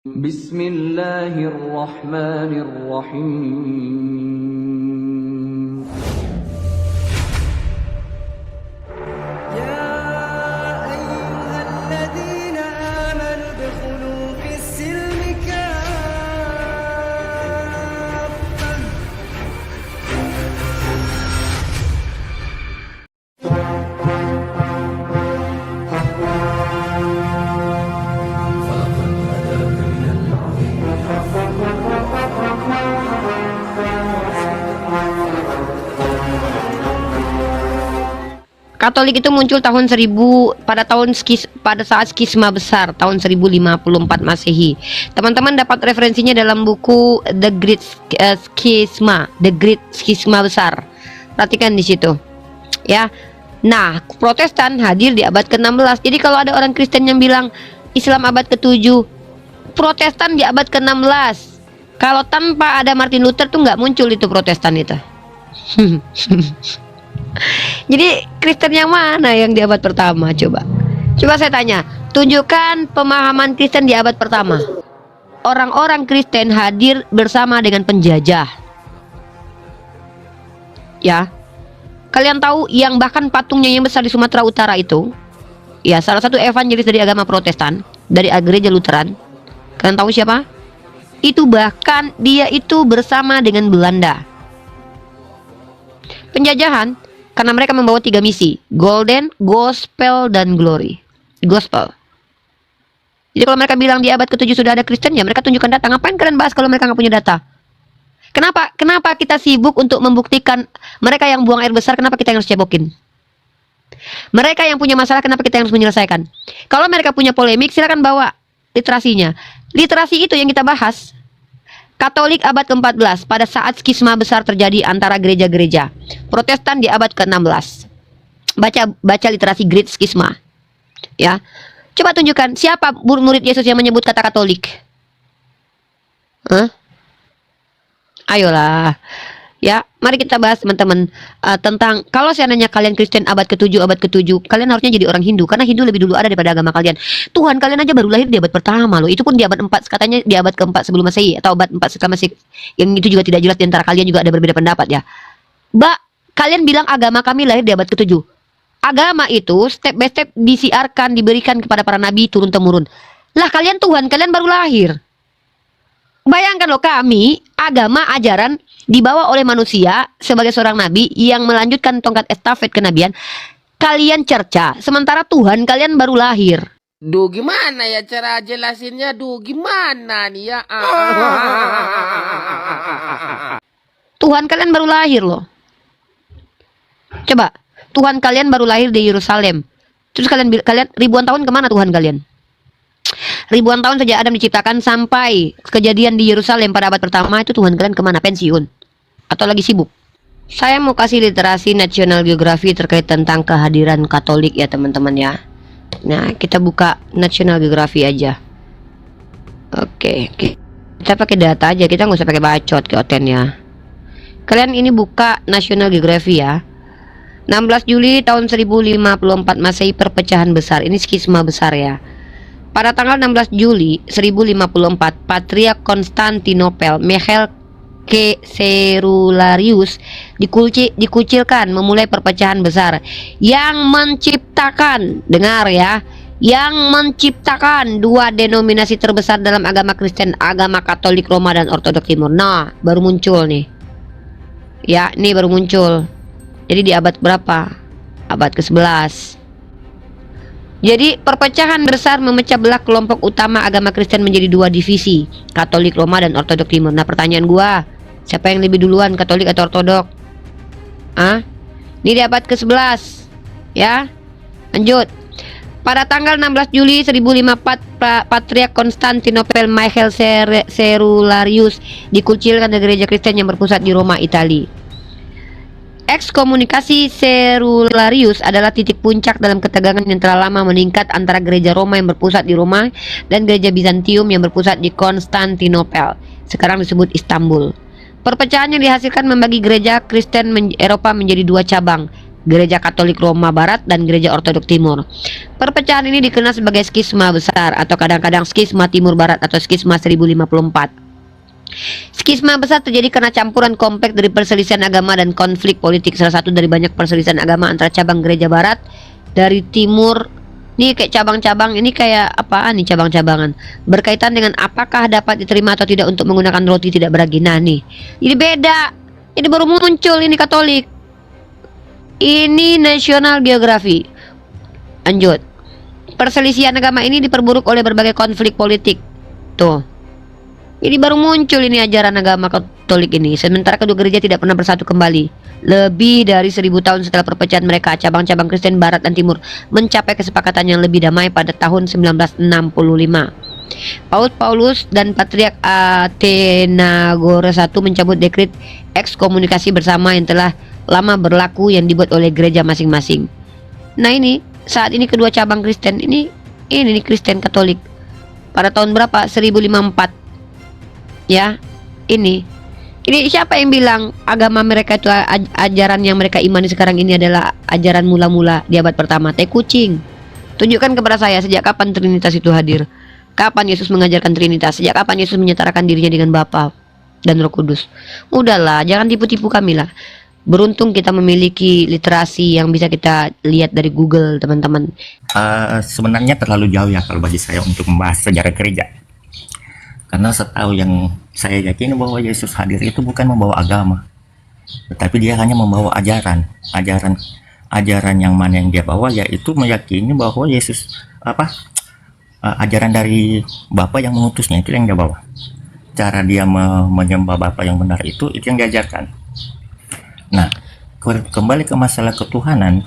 Bismillahirrahmanirrahim. يا أيها الذين آمنوا ادخلوا في السلم كافة. Katolik itu muncul pada saat skisma besar tahun 1054 Masehi. Teman-teman dapat referensinya dalam buku The Great Schisma besar. Perhatikan di situ. Ya. Nah, Protestan hadir di abad ke-16. Jadi kalau ada orang Kristen yang bilang Islam abad ke-7, Protestan di abad ke-16. Kalau tanpa ada Martin Luther tuh nggak muncul itu Protestan itu. Jadi Kristen yang mana yang di abad pertama? Coba saya tanya, tunjukkan pemahaman Kristen di abad pertama. Orang-orang Kristen hadir bersama dengan penjajah. Ya, kalian tahu yang bahkan patungnya yang besar di Sumatera Utara itu, ya salah satu evangelis dari agama Protestan, dari gereja Lutheran. Kalian tahu siapa? Itu bahkan dia itu bersama dengan Belanda. Penjajahan karena mereka membawa 3 misi: Golden, Gospel, dan Glory. Gospel. Jadi kalau mereka bilang di abad ke-7 sudah ada Kristen, ya mereka tunjukkan data. Ngapain kalian bahas kalau mereka nggak punya data? Kenapa kita sibuk untuk membuktikan mereka yang buang air besar, kenapa kita yang harus cebokin? Mereka yang punya masalah, kenapa kita yang harus menyelesaikan? Kalau mereka punya polemik, silakan bawa literasinya. Literasi itu yang kita bahas. Katolik abad ke-14 pada saat skisma besar terjadi antara gereja-gereja. Protestan di abad ke-16. Baca literasi Great Schisma. Ya. Coba tunjukkan siapa murid Yesus yang menyebut kata Katolik. Ayolah. Ya, mari kita bahas teman-teman tentang kalau seandainya kalian Kristen abad ke-7, kalian harusnya jadi orang Hindu karena Hindu lebih dulu ada daripada agama kalian. Tuhan kalian aja baru lahir di abad pertama loh. Itu pun di abad 4, katanya di abad ke-4 sebelum Masehi atau abad 4 setelah Masehi. Yang itu juga tidak jelas di antara kalian juga ada berbeda pendapat ya. Kalian bilang agama kami lahir di abad ke-7. Agama itu step by step disiarkan, diberikan kepada para nabi turun temurun. Lah kalian Tuhan, kalian baru lahir. Bayangkan loh, kami agama ajaran dibawa oleh manusia sebagai seorang nabi yang melanjutkan tongkat estafet kenabian. Kalian cerca, sementara Tuhan kalian baru lahir. Duh, gimana ya cara jelasinnya? Duh, gimana nih ya? Tuhan kalian baru lahir loh. Coba, Tuhan kalian baru lahir di Yerusalem. Terus kalian ribuan tahun kemana Tuhan kalian? Ribuan tahun sejak Adam diciptakan sampai kejadian di Yerusalem pada abad pertama itu Tuhan kalian kemana? Pensiun? Atau lagi sibuk? Saya mau kasih literasi National Geography terkait tentang kehadiran Katolik ya teman-teman ya. Nah, kita buka National Geography aja. Oke. Kita pakai data aja, kita nggak usah pakai bacot ke Oten ya. Kalian ini buka National Geography ya. 16 Juli tahun 1054 Masehi, perpecahan besar. Ini skisma besar ya. Pada tanggal 16 Juli 1054, Patriark Konstantinopel Michael Cerularius dikucilkan, memulai perpecahan besar yang menciptakan, dengar ya, yang menciptakan 2 denominasi terbesar dalam agama Kristen, agama Katolik Roma dan Ortodoks Timur. Nah, baru muncul nih. Ya, ini baru muncul. Jadi di abad berapa? Abad ke-11. Jadi perpecahan besar memecah belah kelompok utama agama Kristen menjadi 2 divisi, Katolik Roma dan Ortodoks Timur. Nah, pertanyaan gua, siapa yang lebih duluan, Katolik atau Ortodok? Ini di abad ke-11. Ya. Lanjut. Pada tanggal 16 Juli 1054, Patriark Konstantinopel Michael Cerularius dikucilkan dari gereja Kristen yang berpusat di Roma, Italia. Ekskomunikasi Cerularius adalah titik puncak dalam ketegangan yang telah lama meningkat antara gereja Roma yang berpusat di Roma dan gereja Bizantium yang berpusat di Konstantinopel, sekarang disebut Istanbul. Perpecahan yang dihasilkan membagi gereja Kristen Eropa menjadi 2 cabang, Gereja Katolik Roma Barat dan Gereja Ortodok Timur. Perpecahan ini dikenal sebagai skisma besar atau kadang-kadang skisma Timur Barat atau skisma 1054. Skisma besar terjadi karena campuran kompleks dari perselisihan agama dan konflik politik. Salah satu dari banyak perselisihan agama antara cabang gereja barat dari timur. Ini kayak cabang-cabang, ini kayak apaan nih cabang-cabangan? Berkaitan dengan apakah dapat diterima atau tidak untuk menggunakan roti tidak beragi. Nah nih, ini beda. Ini baru muncul, ini Katolik. Ini National Geography. Lanjut. Perselisihan agama ini diperburuk oleh berbagai konflik politik. Tuh. Ini baru muncul ini ajaran agama Katolik ini. Sementara kedua gereja tidak pernah bersatu kembali. Lebih dari 1000 tahun setelah perpecahan mereka, cabang-cabang Kristen Barat dan Timur mencapai kesepakatan yang lebih damai pada tahun 1965. Paulus dan Patriark Athenagoras I mencabut dekret ekskomunikasi bersama yang telah lama berlaku yang dibuat oleh gereja masing-masing. Nah ini, saat ini kedua cabang Kristen ini nih Kristen Katolik. Pada tahun berapa? 1054. Ya, ini siapa yang bilang agama mereka itu ajaran yang mereka imani sekarang ini adalah ajaran mula-mula di abad pertama? Teh kucing. Tunjukkan kepada saya sejak kapan Trinitas itu hadir. Kapan Yesus mengajarkan Trinitas? Sejak kapan Yesus menyetarakan dirinya dengan Bapa dan Roh Kudus? Udahlah, jangan tipu-tipu kami lah. Beruntung kita memiliki literasi yang bisa kita lihat dari Google, teman-teman. Sebenarnya terlalu jauh ya kalau bagi saya untuk membahas sejarah gereja. Karena setahu yang saya yakini bahwa Yesus hadir itu bukan membawa agama, tetapi dia hanya membawa ajaran yang mana yang dia bawa, yaitu meyakini bahwa Yesus ajaran dari Bapa yang mengutusnya, itu yang dia bawa. Cara dia menyembah Bapa yang benar itu yang diajarkan. Nah, kembali ke masalah ketuhanan,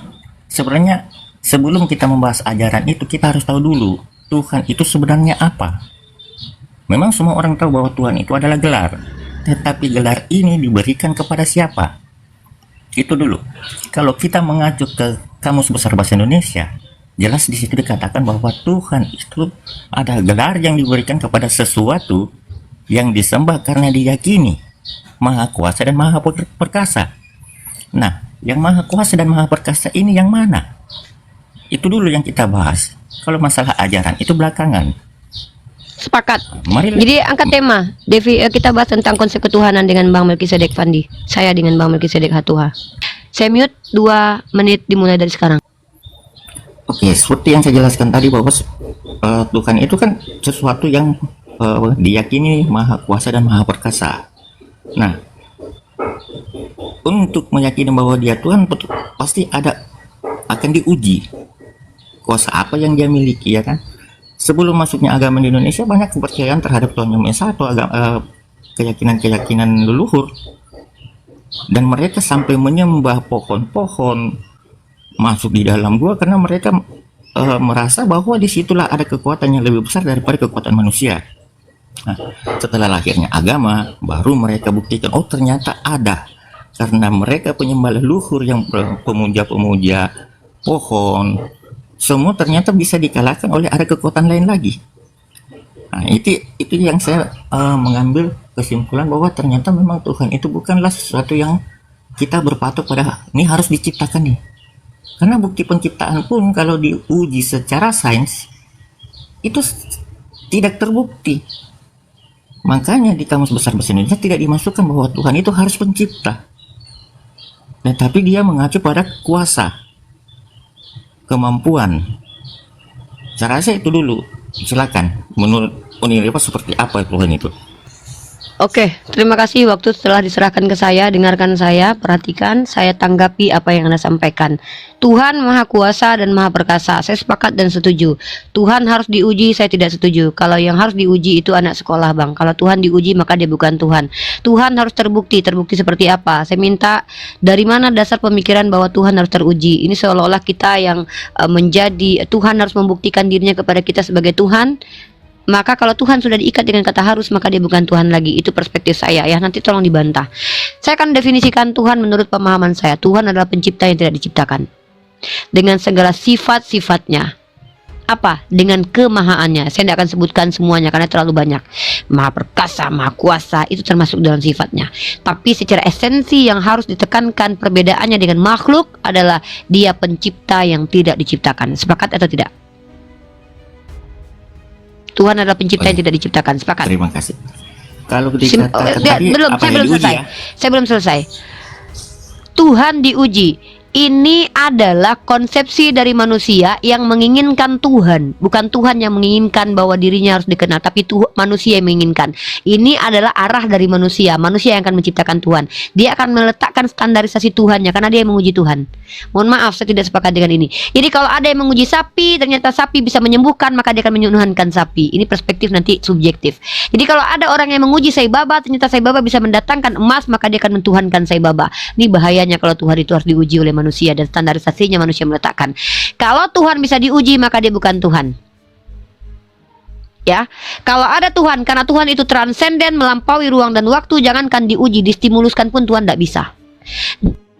sebenarnya sebelum kita membahas ajaran itu, kita harus tahu dulu Tuhan itu sebenarnya apa. Memang semua orang tahu bahwa Tuhan itu adalah gelar, tetapi gelar ini diberikan kepada siapa? Itu dulu. Kalau kita mengacu ke Kamus Besar Bahasa Indonesia, jelas di situ dikatakan bahwa Tuhan itu ada gelar yang diberikan kepada sesuatu yang disembah karena diyakini Maha Kuasa dan Maha Perkasa. Nah, yang Maha Kuasa dan Maha Perkasa ini yang mana? Itu dulu yang kita bahas. Kalau masalah ajaran itu belakangan. Sepakat. Mari. Jadi angkat tema. Kita bahas tentang konsep ketuhanan dengan Bang Melkisedek Fandi. Saya dengan Bang Melkisedek Hatuha. Saya mute 2 menit dimulai dari sekarang. Oke, seperti yang saya jelaskan tadi bahwa Tuhan itu kan sesuatu yang diyakini Maha Kuasa dan Maha Perkasa. Nah, untuk meyakini bahwa dia Tuhan pasti akan diuji kuasa apa yang dia miliki, ya kan? Sebelum masuknya agama di Indonesia, banyak kepercayaan terhadap Tuhan Yang Maha Esa atau keyakinan-keyakinan leluhur, dan mereka sampai menyembah pohon-pohon, masuk di dalam gua karena mereka merasa bahwa disitulah ada kekuatan yang lebih besar daripada kekuatan manusia. Nah, setelah lahirnya agama, baru mereka buktikan, oh ternyata ada, karena mereka penyembah leluhur yang pemuja-pemuja pohon, semua ternyata bisa dikalahkan oleh ada kekuatan lain lagi. Nah, itu yang saya mengambil kesimpulan bahwa ternyata memang Tuhan itu bukanlah sesuatu yang kita berpatok pada ini harus diciptakan nih. Karena bukti penciptaan pun kalau diuji secara sains itu tidak terbukti. Makanya di Kamus Besar Bahasa Indonesia tidak dimasukkan bahwa Tuhan itu harus pencipta. Tetapi dia mengacu pada kuasa, kemampuan. Saya rasa itu dulu. Silakan, menurut Unilipa seperti apa Tuhan itu? Oke, terima kasih waktu setelah diserahkan ke saya. Dengarkan saya, perhatikan, saya tanggapi apa yang Anda sampaikan. Tuhan Maha Kuasa dan Maha Perkasa. Saya sepakat dan setuju. Tuhan harus diuji, saya tidak setuju. Kalau yang harus diuji itu anak sekolah, Bang. Kalau Tuhan diuji, maka dia bukan Tuhan. Tuhan harus terbukti. Terbukti seperti apa? Saya minta dari mana dasar pemikiran bahwa Tuhan harus teruji. Ini seolah-olah kita yang menjadi Tuhan harus membuktikan dirinya kepada kita sebagai Tuhan. Maka kalau Tuhan sudah diikat dengan kata harus, maka dia bukan Tuhan lagi. Itu perspektif saya ya, nanti tolong dibantah. Saya akan definisikan Tuhan menurut pemahaman saya. Tuhan adalah pencipta yang tidak diciptakan, dengan segala sifat-sifatnya. Apa? Dengan kemahaannya. Saya tidak akan sebutkan semuanya karena terlalu banyak. Maha perkasa, maha kuasa, itu termasuk dalam sifatnya. Tapi secara esensi yang harus ditekankan perbedaannya dengan makhluk adalah dia pencipta yang tidak diciptakan. Sepakat atau tidak? Tuhan adalah pencipta yang tidak diciptakan. Sepakat? Terima kasih. Kalau Sim- dikatakan ya, tadi belum, apa saya yang belum diuji selesai. ya? Saya belum selesai. Tuhan diuji. Ini adalah konsepsi dari manusia yang menginginkan Tuhan, bukan Tuhan yang menginginkan bahwa dirinya harus dikenal, tapi manusia yang menginginkan. Ini adalah arah dari manusia. Manusia yang akan menciptakan Tuhan. Dia akan meletakkan standarisasi Tuhannya karena dia yang menguji Tuhan. Mohon maaf, saya tidak sepakat dengan ini. Jadi kalau ada yang menguji sapi, ternyata sapi bisa menyembuhkan, maka dia akan menyunuhankan sapi. Ini perspektif nanti subjektif. Jadi kalau ada orang yang menguji Sai Baba, ternyata Sai Baba bisa mendatangkan emas, maka dia akan mentuhankan Sai Baba. Ini bahayanya kalau Tuhan itu harus diuji oleh manusia dan standarisasinya manusia meletakkan. Kalau Tuhan bisa diuji, maka dia bukan Tuhan. Ya, kalau ada Tuhan, karena Tuhan itu transenden, melampaui ruang dan waktu, jangankan diuji, distimuluskan pun Tuhan tidak bisa.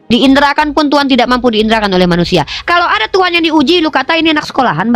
Diinderakan pun Tuhan tidak mampu diinderakan oleh manusia. Kalau ada Tuhan yang diuji, lu kata ini anak sekolahan,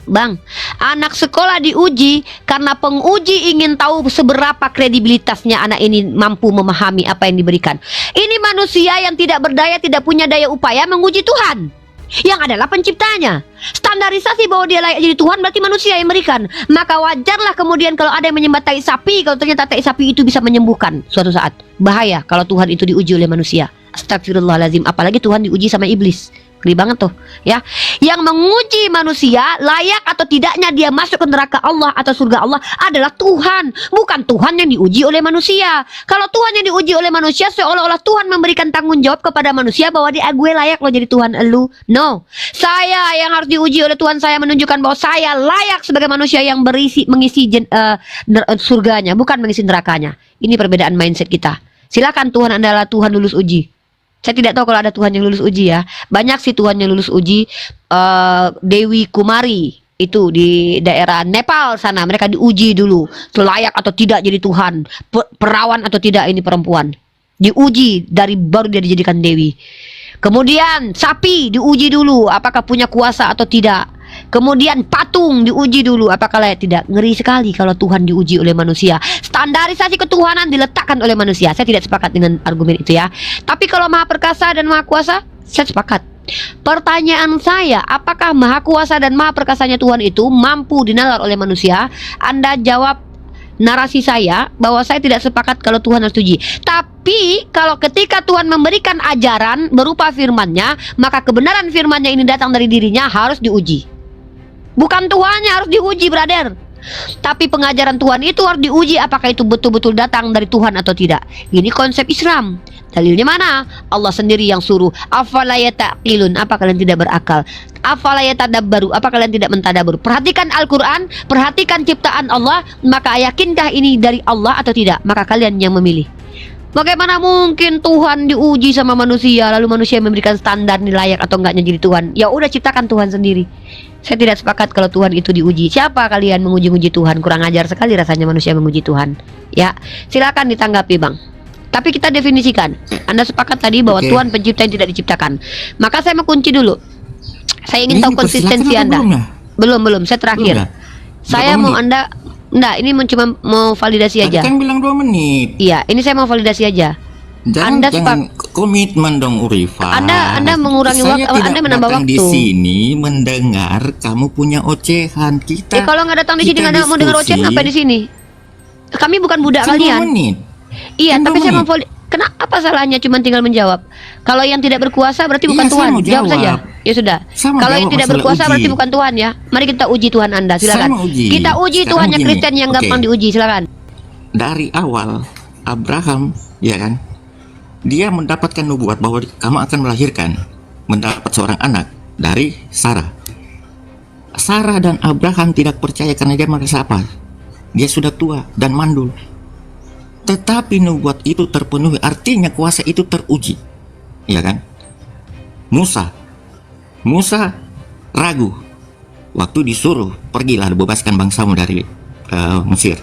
Bang, anak sekolah diuji karena penguji ingin tahu seberapa kredibilitasnya anak ini mampu memahami apa yang diberikan. Ini manusia yang tidak berdaya, tidak punya daya upaya menguji Tuhan, yang adalah penciptanya. Standarisasi bahwa dia layak jadi Tuhan berarti manusia yang berikan. Maka wajarlah kemudian kalau ada yang menyembah tai sapi, kalau ternyata tai sapi itu bisa menyembuhkan suatu saat. Bahaya kalau Tuhan itu diuji oleh manusia. Astagfirullahaladzim. Apalagi Tuhan diuji sama iblis. Gede banget tuh, ya. Yang menguji manusia layak atau tidaknya dia masuk ke neraka Allah atau surga Allah adalah Tuhan, bukan Tuhan yang diuji oleh manusia. Kalau Tuhan yang diuji oleh manusia, seolah-olah Tuhan memberikan tanggung jawab kepada manusia bahwa dia gue layak lo jadi Tuhan elu. No, saya yang harus diuji oleh Tuhan, saya menunjukkan bahwa saya layak sebagai manusia yang mengisi surganya, bukan mengisi nerakanya. Ini perbedaan mindset kita. Silakan Tuhan adalah Tuhan lulus uji. Saya tidak tahu kalau ada Tuhan yang lulus uji ya. Banyak sih Tuhan yang lulus uji. Dewi Kumari itu di daerah Nepal sana, mereka diuji dulu layak atau tidak jadi Tuhan, perawan atau tidak ini perempuan. Diuji dari baru dia dijadikan dewi. Kemudian sapi diuji dulu apakah punya kuasa atau tidak. Kemudian patung diuji dulu apakah layak tidak. Ngeri sekali kalau Tuhan diuji oleh manusia. Standarisasi ketuhanan diletakkan oleh manusia. Saya tidak sepakat dengan argumen itu ya. Tapi kalau Maha Perkasa dan Maha Kuasa, saya sepakat. Pertanyaan saya, apakah Maha Kuasa dan Maha Perkasanya Tuhan itu mampu dinalar oleh manusia? Anda jawab narasi saya bahwa saya tidak sepakat kalau Tuhan harus diuji. Tapi kalau ketika Tuhan memberikan ajaran berupa firman-Nya, maka kebenaran firman-Nya ini datang dari dirinya harus diuji. Bukan Tuhannya harus diuji, brother. Tapi pengajaran Tuhan itu harus diuji apakah itu betul-betul datang dari Tuhan atau tidak. Ini konsep Islam. Dalilnya mana? Allah sendiri yang suruh. Afala yataqilun, apa kalian tidak berakal? Afala yatadabbaru, apa kalian tidak mentadabbur? Perhatikan Al-Quran, perhatikan ciptaan Allah, maka yakinkah ini dari Allah atau tidak? Maka kalian yang memilih. Bagaimana mungkin Tuhan diuji sama manusia, lalu manusia memberikan standar nih layak atau enggaknya jadi Tuhan? Ya udah, ciptakan Tuhan sendiri. Saya tidak sepakat kalau Tuhan itu diuji. Siapa kalian menguji-uji Tuhan? Kurang ajar sekali rasanya manusia menguji Tuhan. Ya, silakan ditanggapi, Bang. Tapi kita definisikan. Anda sepakat tadi bahwa Tuhan pencipta yang tidak diciptakan. Maka saya mau kunci dulu. Saya ingin tahu konsistensi Anda. Belum, saya terakhir. Saya mau Anda. Enggak, ini cuma mau validasi aja. Kan bilang 2 menit. Iya, ini saya mau validasi aja. Jangan komitmen dong, Urifa. Anda mengurangi waktu, Anda menambah waktu. Di sini mendengar kamu punya ocehan kita. Kalau nggak datang di sini nggak mau dengar ocehan, apa di sini? Kami bukan budak kalian. Menit. Iya, tapi saya mau kenapa salahnya cuma tinggal menjawab? Kalau yang tidak berkuasa berarti bukan Tuhan. Jawab saja. Ya sudah. Kalau yang tidak berkuasa berarti bukan Tuhan ya. Mari kita uji Tuhan Anda, silakan. Kita uji Tuhannya Kristen yang gampang diuji, silakan. Dari awal Abraham, ya kan? Dia mendapatkan nubuat bahwa kamu akan melahirkan, mendapat seorang anak dari Sarah. Sarah dan Abraham tidak percaya karena dia merasa apa? Dia sudah tua dan mandul. Tetapi nubuat itu terpenuhi, artinya kuasa itu teruji. Ya kan? Musa ragu waktu disuruh pergilah bebaskan bangsamu dari Mesir.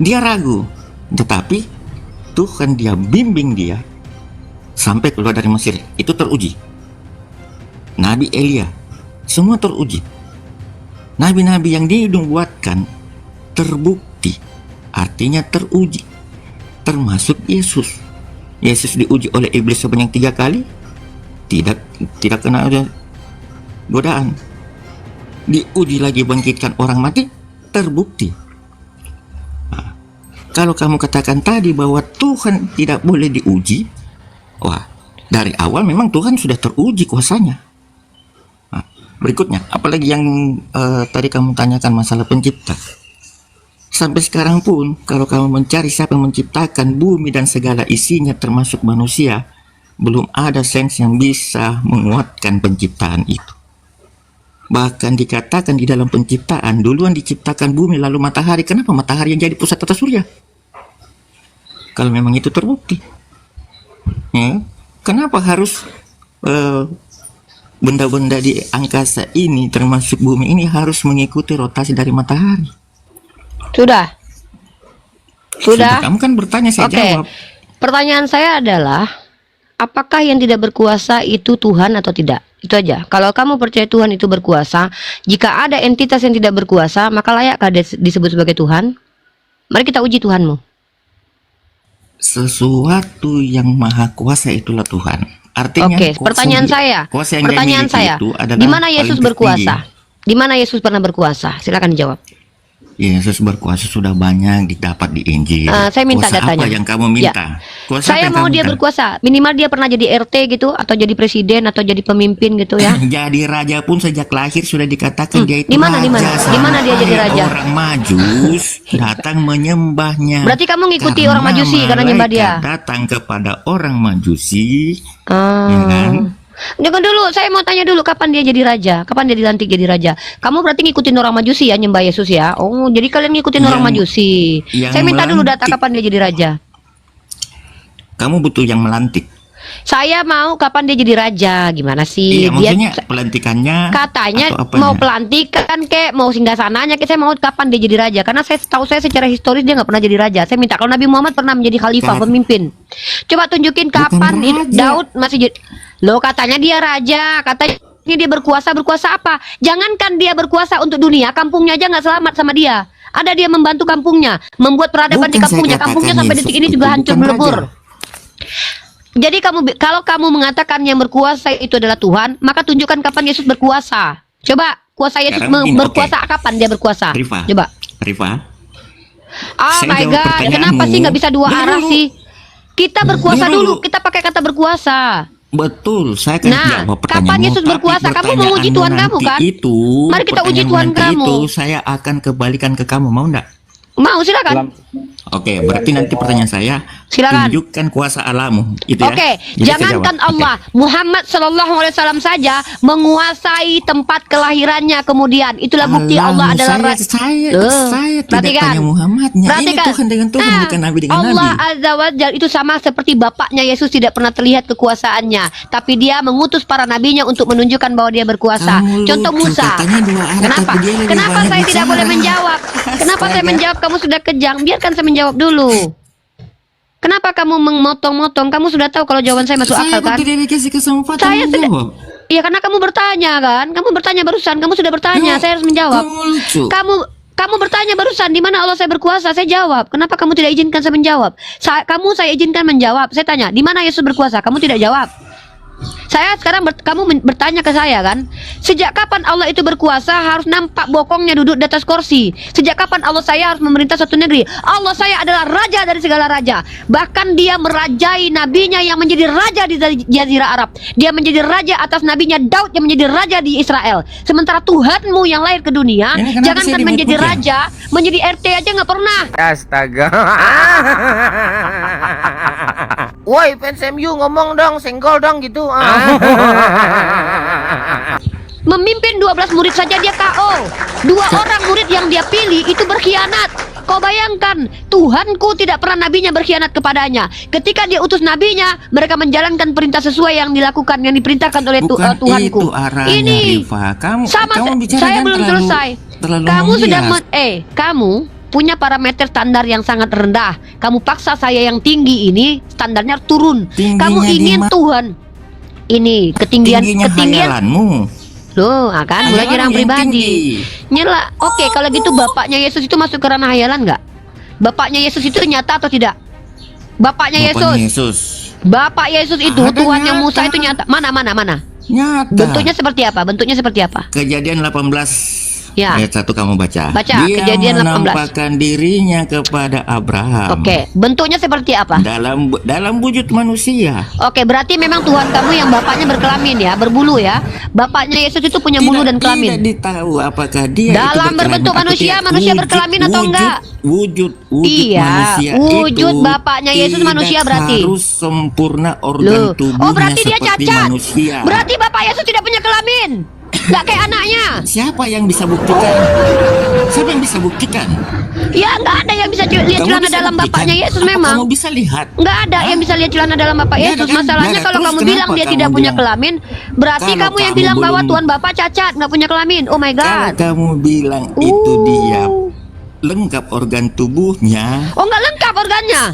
Dia ragu, tetapi Tuhan dia bimbing dia sampai keluar dari Mesir. Itu teruji. Nabi Elia semua teruji. Nabi-nabi yang dinubuatkan terbukti, artinya teruji. Termasuk Yesus. Yesus diuji oleh iblis sebanyak 3 kali, tidak kena godaan. Diuji lagi bangkitkan orang mati, terbukti. Nah, kalau kamu katakan tadi bahwa Tuhan tidak boleh diuji, wah, dari awal memang Tuhan sudah teruji kuasanya. Nah, berikutnya, apalagi yang tadi kamu tanyakan masalah pencipta. Sampai sekarang pun, kalau kamu mencari siapa yang menciptakan bumi dan segala isinya termasuk manusia, belum ada sains yang bisa menguatkan penciptaan itu. Bahkan dikatakan di dalam penciptaan, duluan diciptakan bumi lalu matahari. Kenapa matahari yang jadi pusat tata surya? Kalau memang itu terbukti. Ya, kenapa harus benda-benda di angkasa ini termasuk bumi ini harus mengikuti rotasi dari matahari? Sudah. Kamu kan bertanya, saya Oke. jawab. Pertanyaan saya adalah, apakah yang tidak berkuasa itu Tuhan atau tidak? Itu aja. Kalau kamu percaya Tuhan itu berkuasa, jika ada entitas yang tidak berkuasa, maka layakkah disebut sebagai Tuhan? Mari kita uji Tuhanmu. Sesuatu yang maha kuasa itulah Tuhan. Artinya, Oke, pertanyaan saya. Pertanyaan saya, di mana Yesus berkuasa? Di mana Yesus pernah berkuasa? Silakan dijawab. Yesus berkuasa sudah banyak didapat di Injil. Saya minta kuasa datanya. apa yang kamu minta? Kuasa apa Saya yang mau kamu dia minta? berkuasa. Minimal dia pernah jadi RT gitu, atau jadi presiden, atau jadi pemimpin gitu ya. Jadi raja pun sejak lahir sudah dikatakan dia itu Di mana, di mana? raja. Di mana dia jadi Sampai raja? Orang Majus datang menyembahnya. Berarti kamu ngikuti orang Majusi karena nyembah dia. malaikat datang kepada orang Majusi, Ah. ya kan? Jangan dulu, saya mau tanya dulu kapan dia jadi raja? Kapan dia dilantik jadi raja? Kamu berarti ngikutin orang Majusi ya, nyembah Yesus ya? Oh, jadi kalian ngikutin orang Majusi. yang Saya minta dulu data melantik. kapan dia jadi raja. Kamu butuh yang melantik. Saya mau kapan dia jadi raja? Gimana sih? Iya, maksudnya pelantikannya Katanya atau apanya? mau pelantikan kek, mau singgasananya kek. Saya mau kapan dia jadi raja? Karena saya tahu saya secara historis dia nggak pernah jadi raja. Saya minta kalau Nabi Muhammad pernah menjadi khalifah, Bukan. pemimpin. Coba tunjukin Bukan kapan raja. Daud masih jadi. Loh, katanya dia raja, katanya dia berkuasa apa? Jangankan dia berkuasa untuk dunia, kampungnya aja nggak selamat sama dia. Ada dia membantu kampungnya, membuat peradaban di Bukan saya kampungnya katakan sampai Yesus detik ini itu juga hancur bukan melebur. raja. Jadi kalau kamu mengatakan yang berkuasa itu adalah Tuhan, maka tunjukkan kapan Yesus berkuasa. Coba kuasa Yesus Sekarang begini, berkuasa kapan dia berkuasa? Rifa. Coba. Rifa, Oh Saya my jawab God, pertanyaanmu. kenapa sih nggak bisa dua Dengar arah dulu. sih? Kita berkuasa Dengar dulu, dulu. kita pakai kata berkuasa. betul, saya akan Nah, jawab kapan pertanyaanmu. Yesus tapi berkuasa? Kamu mau uji pertanyaanmu Tuhan kamu, nanti kan? Itu, Mari kita uji pertanyaanmu Tuhan nanti kamu. Itu saya akan kembalikan ke kamu, mau enggak? Mau, silakan. Oke, berarti nanti pertanyaan saya, Silakan. tunjukkan kuasa Allahmu, itu ya. Oke, Jadi saya jangankan jawab. Allah, Muhammad Shallallahu Alaihi Wasallam saja menguasai tempat kelahirannya. Kemudian itulah bukti Allah adalah saya tidak perhatikan. tanya Muhammadnya. Ini Perhatikan. Tuhan dengan Tuhan, Nah, bukan Nabi dengan Allah Nabi. Azza wa Jalla itu sama seperti bapaknya Yesus tidak pernah terlihat kekuasaannya, tapi dia mengutus para nabinya untuk menunjukkan bahwa dia berkuasa. Kamu Contoh lucu, Musa. katanya dua arah, Kenapa? tapi dia lebih Kenapa banyak saya tidak bicara. boleh menjawab? Kenapa saya Astaga. menjawab? Kamu sudah kejang. Biarkan saya menjawab dulu. Kenapa kamu memotong-motong? Kamu sudah tahu kalau jawaban saya masuk Saya akal kan? tidak dikasih kesempatan Saya sudah. menjawab. Iya, karena kamu bertanya kan? Kamu bertanya barusan. Kamu sudah bertanya. Kamu- Saya harus menjawab. kamu lucu. Kamu bertanya barusan di mana Allah saya berkuasa. Saya jawab. Kenapa kamu tidak izinkan saya menjawab? Saya izinkan menjawab. Saya tanya di mana Yesus berkuasa. Kamu tidak jawab. Saya sekarang kamu bertanya ke saya kan, sejak kapan Allah itu berkuasa harus nampak bokongnya duduk di atas kursi? Sejak kapan Allah saya harus memerintah suatu negeri? Allah saya adalah raja dari segala raja. Bahkan dia merajai nabinya yang menjadi raja di Jazirah Arab. Dia menjadi raja atas nabinya Daud yang menjadi raja di Israel. Sementara Tuhanmu yang lahir ke dunia, Ini kenapa jangankan saya menjadi ribut-ribut raja, menjadi RT aja nggak pernah. Astaga. Woi, fans MU ngomong dong, senggol dong gitu. Memimpin 12 murid saja dia KO. 2 orang murid yang dia pilih itu berkhianat. Kau bayangkan, Tuhanku tidak pernah nabinya berkhianat kepadanya. Ketika dia utus nabinya, mereka menjalankan perintah sesuai yang dilakukan, yang diperintahkan oleh Bukan Tuhanku. itu arahnya, Ini Rifa. Kamu bicara saya kan belum terlalu- selesai. terlalu Kamu sudah menghias. kamu punya parameter standar yang sangat rendah. Kamu paksa saya yang tinggi ini standarnya turun. Tingginya Kamu di ingin mana? Tuhan ini ketinggian Tingginya hayalanmu. Loh, akan mulai Hayalan nyerang yang pribadi. tinggi. Nyela. Oke, kalau gitu bapaknya Yesus itu masuk ke ranah hayalan nggak? Bapaknya Yesus itu nyata atau tidak? Bapaknya Bapaknya Yesus. Yesus. Bapak Yesus itu Ada Tuhannya nyata. Musa itu nyata. Mana? Nyata. Bentuknya seperti apa? Bentuknya seperti apa? Kejadian 18 Ya. ayat 1 kamu baca. Baca, Dia Kejadian 18. menampakkan dirinya kepada Abraham. Oke, bentuknya seperti apa? Dalam wujud manusia. Oke, berarti memang Tuhan kamu yang bapaknya berkelamin ya, berbulu ya. Bapaknya Yesus itu punya bulu dan Tidak kelamin. ditahu apakah dia Dalam itu berkelamin berbentuk atau manusia, tidak. manusia berkelamin atau enggak? Wujud Iya, manusia wujud itu bapaknya Yesus tidak manusia berarti. harus sempurna Loh, organ tubuhnya oh berarti dia seperti cacat. manusia. Berarti Bapak Yesus tidak punya kelamin. Nggak kayak anaknya. Siapa yang bisa buktikan? Siapa yang bisa buktikan? Ya nggak ada yang bisa lihat Kamu celana bisa dalam buktikan? bapaknya Yesus Apa memang. kamu bisa lihat? Nggak ada yang bisa lihat celana dalam Bapak Nggak ada Yesus. kan? Masalahnya Nggak ada. kalau Terus kamu bilang kenapa dia kamu tidak punya bilang? kelamin, berarti Kalau kamu yang kamu bilang bahwa belum- Tuhan Bapak cacat, nggak punya kelamin. Oh my Kalau God. kamu bilang itu dia lengkap organ tubuhnya, Oh nggak lengkap organnya.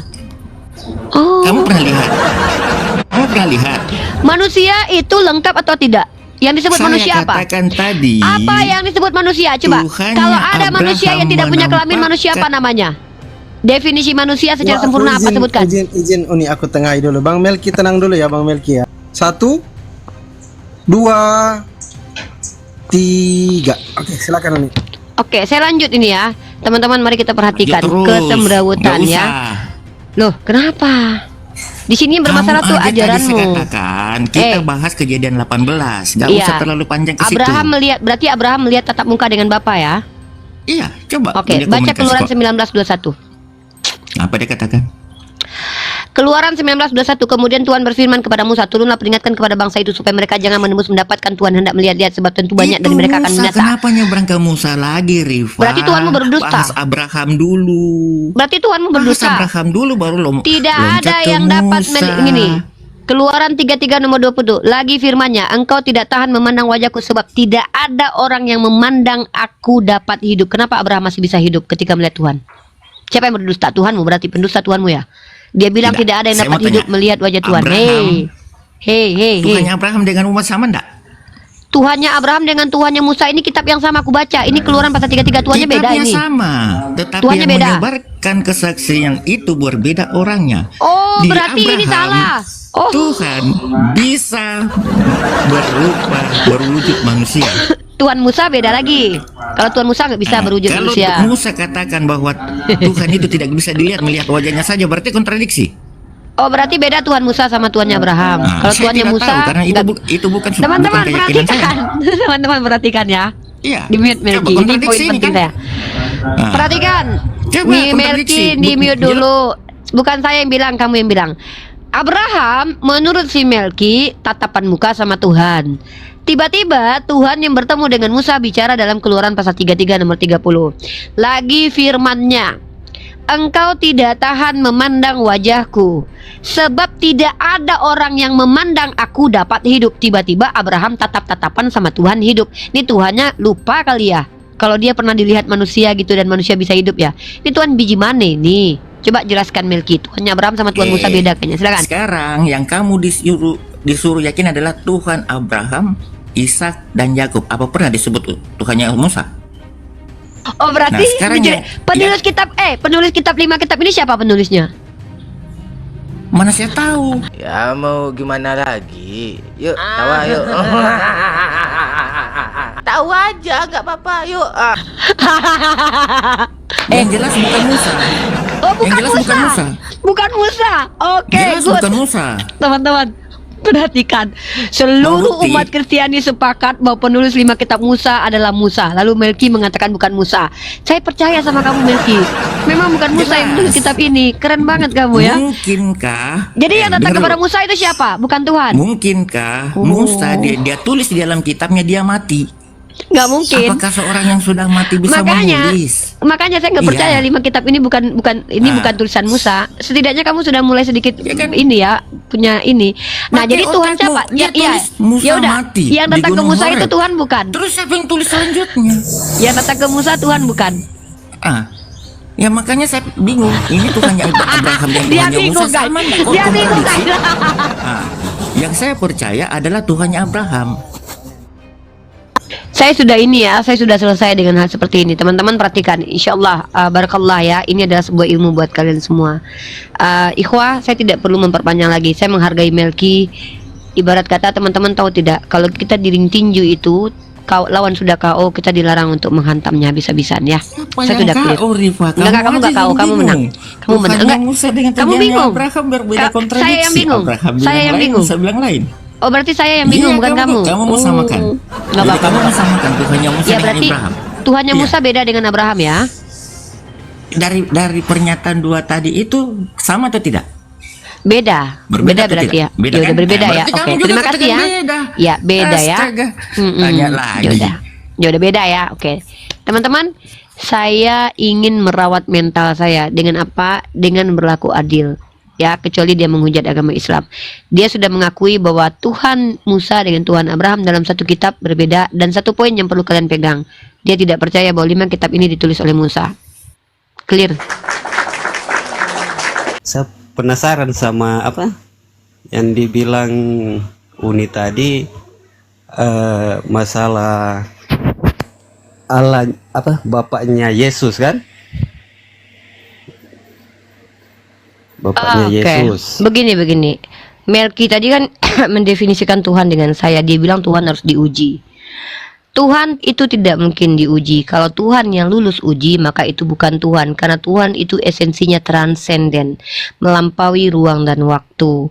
Oh, kamu pernah lihat? Kamu pernah lihat? manusia itu lengkap atau tidak? Yang disebut Saya manusia apa? katakan tadi. Apa yang disebut manusia? Coba. Tuhannya Kalau ada manusia yang tidak punya kelamin, menampakkan- manusia apa namanya? Definisi manusia secara Wah, sempurna aku apa sebutkan? Izin Uni, aku tengahi dulu. Bang Melki tenang dulu ya, Bang Melki ya. 1, 2, 3. Oke, silakan Uni. Oke, saya lanjut ini ya. Teman-teman, mari kita perhatikan Lanjut terus. kesemrawutan Nggak ya. usah. Loh, kenapa? Di sini yang bermasalah Kamu tuh aja tadi ajaranmu. saya katakan kita Eh. bahas kejadian 18. Gak Iya. usah terlalu panjang ke situ. Berarti Abraham melihat tatap muka dengan Bapa ya. Iya, coba. Oke, dia baca komunikasi Keluaran kok. 19:21. Apa dia katakan? Keluaran 19:21, kemudian Tuhan berfirman kepada Musa, turunlah peringatkan kepada bangsa itu supaya mereka jangan menembus mendapatkan Tuhan hendak melihat-lihat sebab tentu banyak dari Itu mereka akan Musa, binasa. Kenapa nyebrang ke Musa lagi, Rifa? Berarti Tuhanmu berdusta. Bahas Abraham dulu. Berarti Tuhanmu Bahas berdosa. Abraham dulu baru Tidak loncat ada ke yang dapat Musa. ini. Keluaran 33 nomor 20. Lagi firman-Nya, engkau tidak tahan memandang wajahku sebab tidak ada orang yang memandang aku dapat hidup. Kenapa Abraham masih bisa hidup ketika melihat Tuhan? Siapa yang berdusta? Tuhanmu, berarti pendusta Tuhanmu ya. Dia bilang tidak ada yang Saya dapat mau hidup tanya, melihat wajah Tuhan. Abraham, Hei. Tuhannya Abraham dengan umat sama enggak? Tuhannya Abraham dengan Tuhannya Musa ini kitab yang sama aku baca. Ini Keluaran pasal 33, Tuhannya beda Kitabnya ini. sama, tetapi Tuhannya yang beda. menyebarkan kesaksian itu berbeda orangnya. Oh, Di berarti ini Abraham, salah. Oh. Tuhan bisa berwujud manusia. Tuhan Musa beda lagi. Kalau Tuhan Musa nggak bisa Nah, berwujud kalau manusia. Musa katakan bahwa Tuhan itu tidak bisa melihat wajahnya saja, berarti kontradiksi. Oh, berarti beda Tuhan Musa sama Tuhannya Abraham. Nah, Kalau saya Tuhannya tidak Musa tahu, karena itu, nggak- itu bukan Teman-teman bukan keyakinan saya. perhatikan. Teman-teman perhatikan ya. Iya. Di mute Coba Melki. Ini poin kontradiksi ini penting kan. saya. Nah, Perhatikan. Coba Nih kontradiksi. Melki di mute dulu. Bukan saya yang bilang, kamu yang bilang. Abraham menurut si Melki tatapan muka sama Tuhan. Tiba-tiba Tuhan yang bertemu dengan Musa bicara dalam Keluaran pasal 33 nomor 30. Lagi firman-Nya, engkau tidak tahan memandang wajahku, sebab tidak ada orang yang memandang aku dapat hidup. Tiba-tiba Abraham tatap-tatapan sama Tuhan hidup. Ini Tuhannya lupa kali ya, kalau dia pernah dilihat manusia gitu dan manusia bisa hidup ya. Ini Tuhan biji mana nih? Coba jelaskan Melki. Tuhannya Abraham sama Tuhan Musa beda kayaknya. Silakan. Sekarang yang kamu disuruh yakin adalah Tuhan Abraham, Ishak dan Yakub. Apa pernah disebut Tuhannya Musa? Oh berarti Nah, sekarang penulis kitab 5 kitab ini siapa penulisnya? Mana saya tahu. Ya mau gimana lagi? Yuk, tawa yuk. Tahu aja, nggak apa-apa. Yuk. Yang jelas bukan Musa. Oh bukan Yang jelas Musa. bukan Musa. Bukan Musa. Oke, Jelas good. bukan Musa. Teman-teman, perhatikan. Seluruh Mau bukti? umat Kristiani sepakat bahwa penulis 5 kitab Musa adalah Musa. Lalu Melki mengatakan bukan Musa. Saya percaya sama kamu Melki. Memang bukan Musa yang menulis kitab ini. Keren banget kamu ya. Mungkinkah? Jadi yang datang dengar kepada dulu. Musa itu siapa? Bukan Tuhan. Mungkinkah Oh. Musa dia tulis di dalam kitabnya dia mati? Nggak mungkin. Apakah seorang yang sudah mati bisa menulis? Makanya saya nggak Iya. percaya 5 kitab ini bukan Nah. bukan tulisan Musa. Setidaknya kamu sudah mulai sedikit Ya kan? ini ya punya ini. Nah Pakai jadi Tuhan otakmu. siapa? Dia tulis Musa ya udah. mati Yang di datang ke Gunung Musa itu Horeb. Tuhan bukan. Terus siapa yang tulis selanjutnya? Yang datang ke Musa Tuhan bukan. Ya makanya saya bingung. Ini Tuhannya Abraham dan Dia Tuhannya bingung Musa kan? sama nggak? Kok Dia bingung kan? kontradiksi? Yang saya percaya adalah Tuhannya Abraham. Saya sudah ini ya, saya sudah selesai dengan hal seperti ini. Teman-teman perhatikan, insyaallah barakallah ya. Ini adalah sebuah ilmu buat kalian semua. Ikhwah, saya tidak perlu memperpanjang lagi. Saya menghargai Melki. Ibarat kata teman-teman tahu tidak, kalau kita di ring tinju itu lawan sudah KO, kita dilarang untuk menghantamnya habis-habisan ya. Saya sudah clear. Enggak, kamu enggak KO, kamu menang. Kamu menang. Enggak. Kamu bingung. Saya yang bingung. Saya yang bingung. Musa bilang lain. Oh, berarti saya yang bingung, bukan kamu. Kamu mau samakan. Enggak apa-apa. Kamu mau samakan Tuhannya Musa Ya dengan berarti Abraham. Tuhannya Iya. Musa beda dengan Abraham ya. Dari pernyataan dua tadi itu sama atau tidak? Beda. Berbeda atau berarti tidak? ya. Beda Ya udah kan? berbeda Nah, ya. berarti Oke, kamu juga terima kasih ya. katakan beda. Ya, beda ya. Astaga. Mm-mm. Tanya lagi. Ya udah beda ya. Oke. Teman-teman, saya ingin merawat mental saya dengan apa? Dengan berlaku adil. Ya, kecuali dia menghujat agama Islam. Dia sudah mengakui bahwa Tuhan Musa dengan Tuhan Abraham dalam satu kitab berbeda, dan satu poin yang perlu kalian pegang. Dia tidak percaya bahwa 5 kitab ini ditulis oleh Musa. Clear? Saya penasaran sama apa yang dibilang Uni tadi, masalah Allah apa bapaknya Yesus kan? Bapaknya Yesus. Begini. Melki tadi kan mendefinisikan Tuhan dengan saya. Dia bilang Tuhan harus diuji. Tuhan itu tidak mungkin diuji. Kalau Tuhan yang lulus uji, maka itu bukan Tuhan. Karena Tuhan itu esensinya transenden, melampaui ruang dan waktu.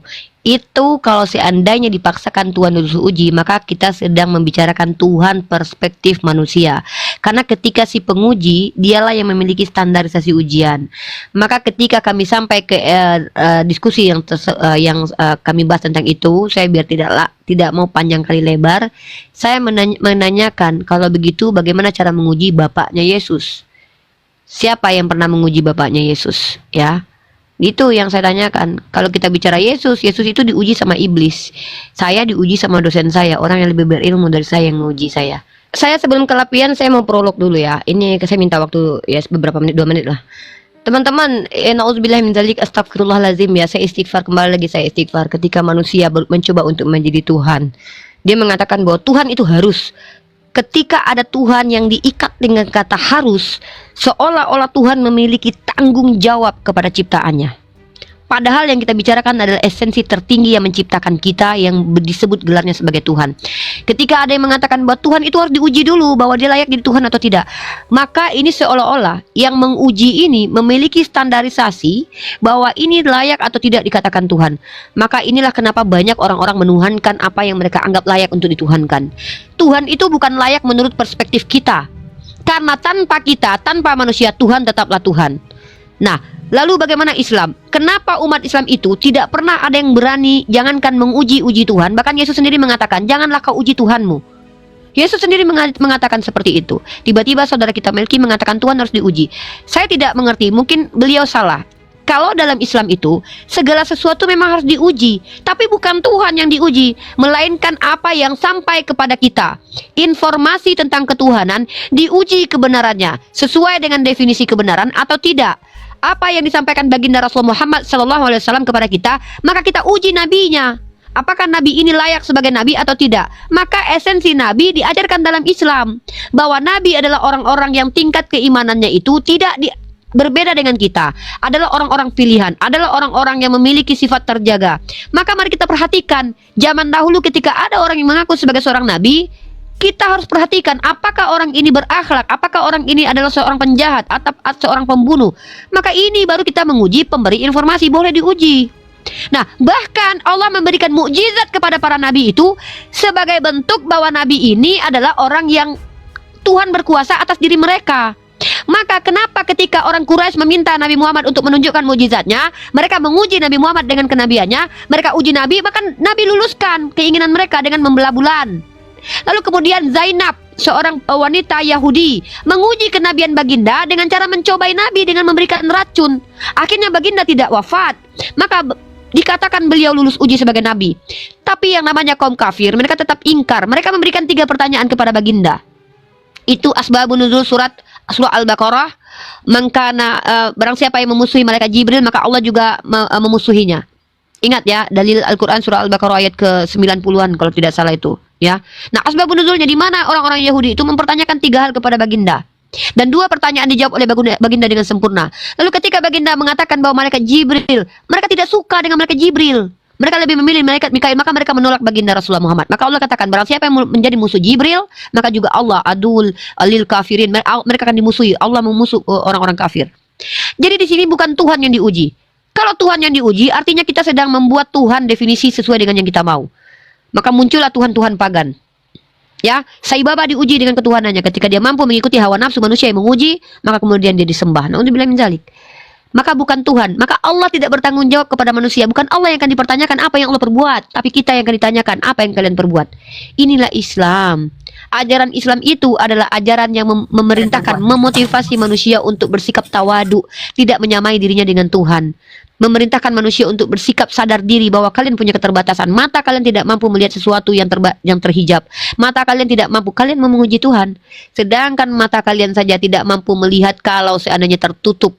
Itu kalau seandainya dipaksakan Tuhan lulus uji, maka kita sedang membicarakan Tuhan perspektif manusia. Karena ketika si penguji, dialah yang memiliki standarisasi ujian. Maka ketika kami sampai ke diskusi yang kami bahas tentang itu, saya biar tidak mau panjang kali lebar, saya menanyakan, kalau begitu bagaimana cara menguji bapaknya Yesus? Siapa yang pernah menguji bapaknya Yesus? Ya. Itu yang saya tanyakan. Kalau kita bicara Yesus itu diuji sama iblis. Saya diuji sama dosen saya, orang yang lebih berilmu dari saya yang menguji saya. Saya sebelum kelapian, saya mau prolog dulu ya. Ini saya minta waktu ya beberapa menit, 2 menit lah. Teman-teman, na'udzubillah min dzalik, astagfirullahalazim ya. Saya istighfar, kembali lagi saya istighfar. Ketika manusia mencoba untuk menjadi Tuhan, dia mengatakan bahwa Tuhan itu harus. Ketika ada Tuhan yang diikat dengan kata harus, seolah-olah Tuhan memiliki tanggung jawab kepada ciptaannya. Padahal yang kita bicarakan adalah esensi tertinggi yang menciptakan kita, yang disebut gelarnya sebagai Tuhan. Ketika ada yang mengatakan bahwa Tuhan itu harus diuji dulu, bahwa dia layak jadi Tuhan atau tidak, maka ini seolah-olah yang menguji ini memiliki standarisasi bahwa ini layak atau tidak dikatakan Tuhan. Maka inilah kenapa banyak orang-orang menuhankan apa yang mereka anggap layak untuk dituhankan. Tuhan itu bukan layak menurut perspektif kita. Karena tanpa kita, tanpa manusia, Tuhan tetaplah Tuhan. Nah, lalu bagaimana Islam? Kenapa umat Islam itu tidak pernah ada yang berani, jangankan menguji Tuhan. Bahkan Yesus sendiri mengatakan, janganlah kau uji Tuhanmu. Yesus sendiri mengatakan seperti itu. Tiba-tiba saudara kita Melki mengatakan Tuhan harus diuji. Saya tidak mengerti, mungkin beliau salah. Kalau dalam Islam itu, segala sesuatu memang harus diuji. Tapi bukan Tuhan yang diuji, melainkan apa yang sampai kepada kita. Informasi tentang ketuhanan diuji kebenarannya, sesuai dengan definisi kebenaran atau tidak. Apa yang disampaikan baginda Rasulullah Muhammad SAW kepada kita, maka kita uji nabinya. Apakah nabi ini layak sebagai nabi atau tidak? Maka esensi nabi diajarkan dalam Islam, bahwa nabi adalah orang-orang yang tingkat keimanannya itu tidak berbeda dengan kita, adalah orang-orang pilihan, adalah orang-orang yang memiliki sifat terjaga. Maka mari kita perhatikan, zaman dahulu ketika ada orang yang mengaku sebagai seorang nabi, kita harus perhatikan apakah orang ini berakhlak, apakah orang ini adalah seorang penjahat atau seorang pembunuh. Maka ini baru kita menguji pemberi informasi, boleh diuji. Nah, bahkan Allah memberikan mukjizat kepada para nabi itu sebagai bentuk bahwa nabi ini adalah orang yang Tuhan berkuasa atas diri mereka. Maka kenapa ketika orang Quraisy meminta Nabi Muhammad untuk menunjukkan mukjizatnya, mereka menguji Nabi Muhammad dengan kenabiannya, mereka uji Nabi, bahkan Nabi luluskan keinginan mereka dengan membelah bulan. Lalu kemudian Zainab, seorang wanita Yahudi, menguji kenabian baginda dengan cara mencobai Nabi dengan memberikan racun. Akhirnya baginda tidak wafat. Maka dikatakan beliau lulus uji sebagai nabi. Tapi yang namanya kaum kafir, mereka tetap ingkar. Mereka memberikan 3 pertanyaan kepada baginda. Itu asbabun nuzul surah Al-Baqarah. Barang siapa yang memusuhi malaikat Jibril, maka Allah juga memusuhinya. Ingat ya, dalil Al-Quran surah Al-Baqarah ayat ke 90-an kalau tidak salah itu. Ya. Nah, asbabun nuzulnya di mana orang-orang Yahudi itu mempertanyakan 3 hal kepada baginda. Dan 2 pertanyaan dijawab oleh baginda dengan sempurna. Lalu ketika baginda mengatakan bahwa malaikat Jibril, mereka tidak suka dengan malaikat Jibril. Mereka lebih memilih malaikat Mikail, maka mereka menolak baginda Rasulullah Muhammad. Maka Allah katakan, barang siapa yang menjadi musuh Jibril, maka juga Allah adul lil kafirin. Mereka akan dimusuhi. Allah memusuh orang-orang kafir. Jadi di sini bukan Tuhan yang diuji. Kalau Tuhan yang diuji, artinya kita sedang membuat Tuhan definisi sesuai dengan yang kita mau. Maka muncullah Tuhan-Tuhan pagan. Ya, Sai Baba diuji dengan ketuhanannya. Ketika dia mampu mengikuti hawa nafsu manusia yang menguji, maka kemudian dia disembah. Na'udzubillah min dzalik. Maka bukan Tuhan. Maka Allah tidak bertanggung jawab kepada manusia. Bukan Allah yang akan dipertanyakan apa yang Allah perbuat, tapi kita yang akan ditanyakan apa yang kalian perbuat. Inilah Islam. Ajaran Islam itu adalah ajaran yang memerintahkan, memotivasi manusia untuk bersikap tawadu, tidak menyamai dirinya dengan Tuhan. Memerintahkan manusia untuk bersikap sadar diri bahwa kalian punya keterbatasan. Mata kalian tidak mampu melihat sesuatu yang terhijab. Mata kalian tidak mampu, kalian memuji Tuhan. Sedangkan mata kalian saja tidak mampu melihat kalau seandainya tertutup.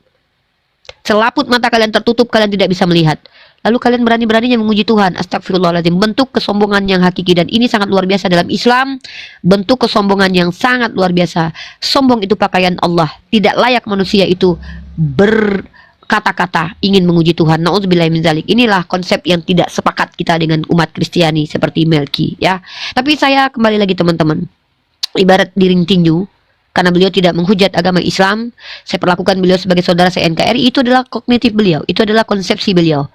Selaput mata kalian tertutup, kalian tidak bisa melihat. Lalu kalian berani-beraninya memuji Tuhan. Astagfirullahaladzim. Bentuk kesombongan yang hakiki. Dan ini sangat luar biasa dalam Islam. Bentuk kesombongan yang sangat luar biasa. Sombong itu pakaian Allah. Tidak layak manusia itu berkata-kata ingin memuji Tuhan. Na'udzubillah min dzalik. Inilah konsep yang tidak sepakat kita dengan umat Kristiani seperti Melki, ya. Tapi saya kembali lagi teman-teman. Ibarat diring tinju. Karena beliau tidak menghujat agama Islam, saya perlakukan beliau sebagai saudara se-NKRI. Itu adalah kognitif beliau, itu adalah konsepsi beliau.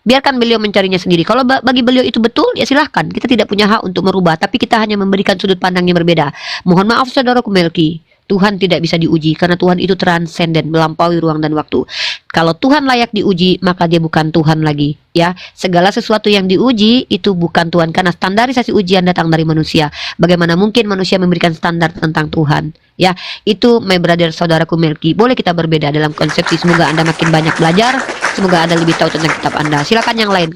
Biarkan beliau mencarinya sendiri. Kalau bagi beliau itu betul, ya silahkan. Kita tidak punya hak untuk merubah, tapi kita hanya memberikan sudut pandang yang berbeda. Mohon maaf saudaraku Melki, Tuhan tidak bisa diuji karena Tuhan itu transenden, melampaui ruang dan waktu. Kalau Tuhan layak diuji, maka dia bukan Tuhan lagi, ya. Segala sesuatu yang diuji itu bukan Tuhan karena standarisasi ujian datang dari manusia. Bagaimana mungkin manusia memberikan standar tentang Tuhan? Ya, itu my brother saudaraku Melki. Boleh kita berbeda dalam konsepsi. Semoga Anda makin banyak belajar. Semoga Anda lebih tahu tentang kitab Anda. Silakan yang lain.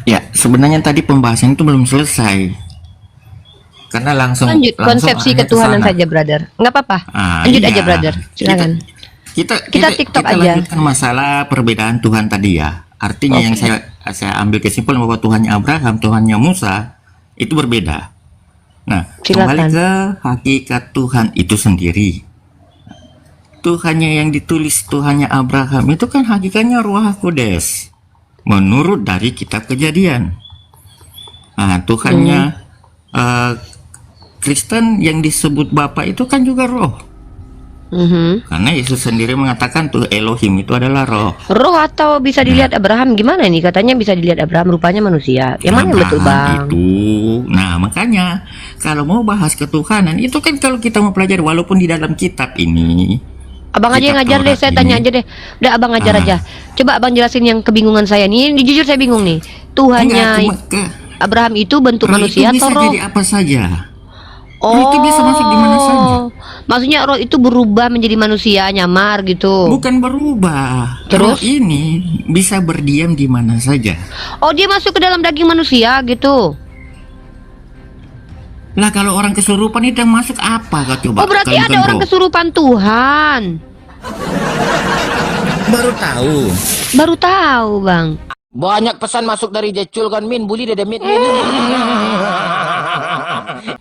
Ya, sebenarnya tadi pembahasan itu belum selesai. Karena langsung Lanjut konsepsi arahnya ke ketuhanan sana. saja, brother. Nggak apa-apa. Lanjut Iya. aja, brother. Silakan. Kita TikTok aja. lanjutkan masalah perbedaan Tuhan tadi ya. Artinya yang saya ambil kesimpulan bahwa Tuhannya Abraham, Tuhannya Musa itu berbeda. Nah, kembali Silakan. ke hakikat Tuhan itu sendiri. Tuhannya yang ditulis Tuhannya Abraham itu kan hakikatnya Ruah Kudus. Menurut dari kitab Kejadian. Nah, Tuhannya Kristen yang disebut Bapa itu kan juga roh. Karena Yesus sendiri mengatakan tuh Elohim itu adalah roh. Roh atau bisa dilihat Abraham gimana nih? Katanya bisa dilihat Abraham, rupanya manusia. Yang mana yang betul, Abraham Bang? itu. Nah, makanya kalau mau bahas ketuhanan itu kan kalau kita mau pelajari walaupun di dalam kitab ini. Abang aja yang kitab ngajar deh, Taurat saya tanya ini, aja deh. Udah abang ngajar aja. Coba abang jelasin yang kebingungan saya nih. Ini jujur saya bingung nih. Tuhannya Abraham itu bentuk roh manusia itu bisa atau roh? jadi apa saja. Oh, itu bisa masuk di mana saja. Maksudnya roh itu berubah menjadi manusia, nyamar gitu. Bukan berubah. Terus? Roh ini bisa berdiam di mana saja. Oh, dia masuk ke dalam daging manusia gitu. Lah kalau orang kesurupan itu yang masuk apa kau coba? Oh, berarti Kalau ada bukan orang roh. kesurupan Tuhan. Baru tahu. Baru tahu, Bang. Banyak pesan masuk dari Jecul kan Min, bully dia Min.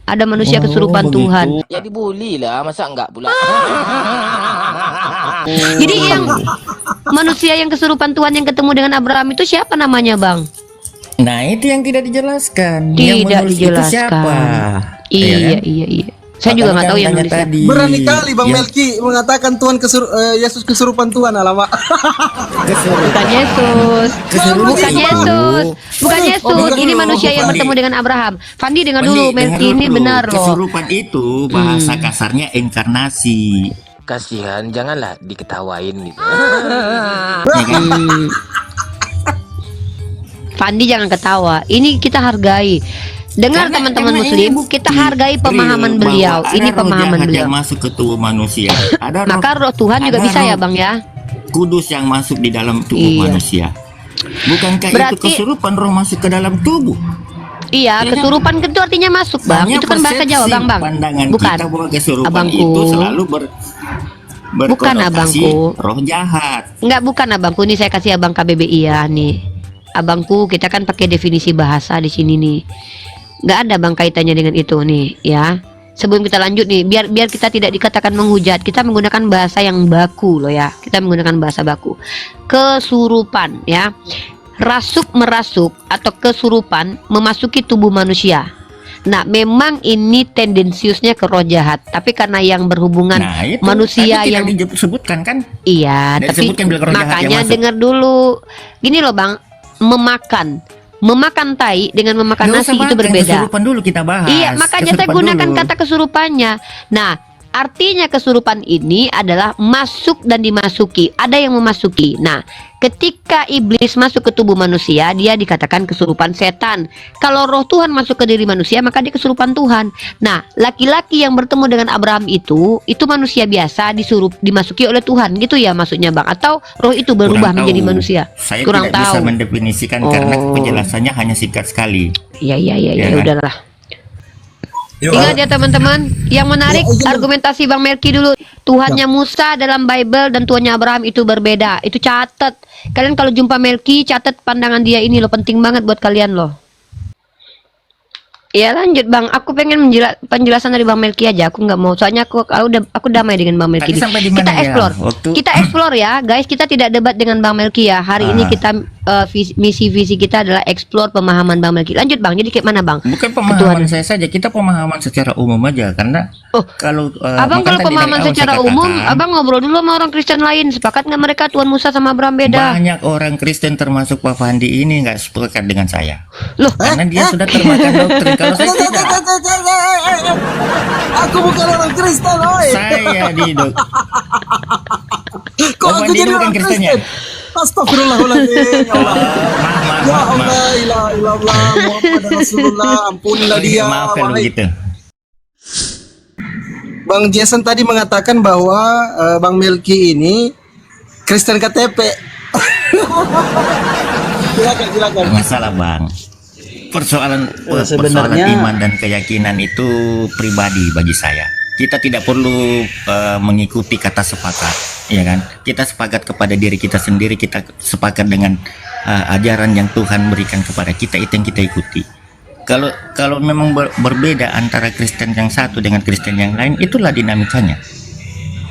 Ada manusia kesurupan begitu. Tuhan. Ya dibully lah, masa enggak pula? Jadi yang manusia yang kesurupan Tuhan yang ketemu dengan Abraham itu siapa namanya, Bang? Nah, itu yang tidak dijelaskan. Tidak Yang menulis itu dijelaskan. siapa? Iya, kan? iya. Saya juga nggak tahu yang Makanya nulisnya. tadi. Berani kali Bang Yang Melki mengatakan Tuhan Yesus kesurupan Tuhan, alamak. Bukan Yesus. Kesurupan Bukan itu. Yesus. Bukan Oh, Yesus. dengar Ini dulu, manusia yang Fandi. bertemu dengan Abraham. Fandi dengar Fandi, dulu, dengar Melki ini dulu. benar loh. Kesurupan itu bahasa kasarnya inkarnasi. Kasihan, janganlah diketawain gitu. Ya kan? Fandi jangan ketawa. Ini kita hargai. Dengar Karena- teman-teman karena ini Muslim, bukti kita hargai real pemahaman bahwa beliau. ada Ini roh pemahaman jahat beliau. yang masuk ke tubuh manusia. Ada Maka roh Tuhan juga ada bisa ya, roh Bang ya. Kudus yang masuk di dalam tubuh Iya. manusia. Bukankah Berarti- itu kesurupan roh masuk ke dalam tubuh? Iya, Ya kan? kesurupan itu artinya masuk, Bang. Hanya Itu kan bahasa persepsi Jawa, Bang. Pandangan Bukan. kita bahwa kesurupan Abangku. itu selalu Bukan, berkonotasi abangku. roh jahat. Enggak, bukan abangku. Ini saya kasih abang KBBI ya nih. Abangku, kita kan pakai definisi bahasa di sini nih. nggak ada bang kaitannya dengan itu nih ya. Sebelum kita lanjut nih, biar kita tidak dikatakan menghujat, kita menggunakan bahasa yang baku loh ya. Kita menggunakan bahasa baku. Kesurupan ya. Rasuk merasuk atau kesurupan memasuki tubuh manusia. Nah, memang ini tendensiusnya ke roh jahat, tapi karena yang berhubungan Nah, itu. manusia Tapi yang tidak disebutkan kan? iya, Tidak tapi disebutkan bila roh jahat yang makanya masuk. dengar dulu. Gini loh bang, memakan tai dengan memakan Nggak nasi usah itu bahas, yang berbeda. kesurupan dulu kita bahas. Iya, makanya saya Kesurupan gunakan dulu. kata kesurupannya. Nah, artinya kesurupan ini adalah masuk dan dimasuki. Ada yang memasuki. Nah, ketika iblis masuk ke tubuh manusia, dia dikatakan kesurupan setan. Kalau roh Tuhan masuk ke diri manusia, maka dia kesurupan Tuhan. Nah, laki-laki yang bertemu dengan Abraham itu manusia biasa dimasuki oleh Tuhan. Gitu ya maksudnya bang? Atau roh itu berubah Kurang menjadi tahu. manusia? Saya Kurang tidak bisa tahu. mendefinisikan karena Oh. penjelasannya hanya singkat sekali. Iya, Ya kan? udahlah. Ingat ya teman-teman, yang menarik argumentasi Bang Melki dulu. Tuhannya Musa dalam Bible dan Tuhannya Abraham itu berbeda. Itu catat. Kalian kalau jumpa Melki, catat pandangan dia ini loh, penting banget buat kalian loh. Ya lanjut Bang, aku pengen penjelasan dari Bang Melki aja. Aku nggak mau, soalnya aku damai dengan Bang Melki. Tadi sampai di mana Kita ya? explore, Waktu- kita explore ya, guys. Kita tidak debat dengan Bang Melki ya. Hari ini kita misi visi kita adalah explore pemahaman Bang Melki. Lanjut Bang, jadi kayak mana Bang? Bukan pemahaman saya saja, kita pemahaman secara umum aja karena Oh, kalau Abang kalau makanya tadi pemahaman dari awal secara saya umum, katakan, Abang ngobrol dulu sama orang Kristen lain. Sepakat nggak mereka Tuhan Musa sama Abraham beda? banyak orang Kristen termasuk Pak Fandi ini nggak sepakat dengan saya Loh, karena dia sudah termakan doktrin. Kalau saya tidak, Aku bukan orang Kristen, oi. saya di Kok Pak aku Fandi jadi bukan orang Kristennya. Kristen? Astagfirullahaladzim, ya Allah. Maaf, Ya Allah, ilah ilallah, Muhammad Rasulullah, ampunilah dia. maaf kalau Wahai- gitu. Bang Jason tadi mengatakan bahwa Bang Melki ini Kristen KTP. Silakan. Masalah bang, persoalan sebenarnya- iman dan keyakinan itu pribadi bagi saya. Kita tidak perlu mengikuti kata sepakat, ya kan? Kita sepakat kepada diri kita sendiri, kita sepakat dengan ajaran yang Tuhan berikan kepada kita, itu yang kita ikuti. Kalau memang berbeda antara Kristen yang satu dengan Kristen yang lain, itulah dinamikanya.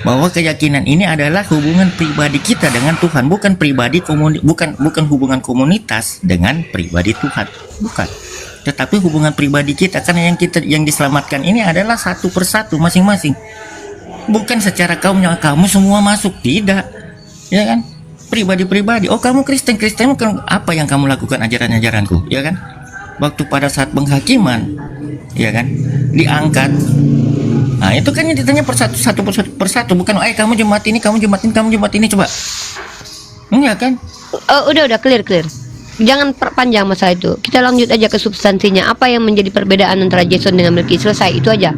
Bahwa keyakinan ini adalah hubungan pribadi kita dengan Tuhan, bukan bukan hubungan komunitas dengan pribadi Tuhan, bukan. Tetapi hubungan pribadi kita, karena yang diselamatkan ini adalah satu persatu masing-masing. Bukan secara kamu semua masuk, tidak. Ya kan? Pribadi-pribadi. Oh, kamu Kristen bukan apa yang kamu lakukan ajaran-ajaranku, ya kan? Waktu pada saat penghakiman, ya kan, diangkat. Nah, itu kan yang ditanya persatu, bukan kamu jemaat ini, kamu jemaat ini, coba. Enggak kan? udah clear. Jangan perpanjang masalah itu. Kita lanjut aja ke substansinya. Apa yang menjadi perbedaan antara Jason dengan Melki? Selesai, itu aja.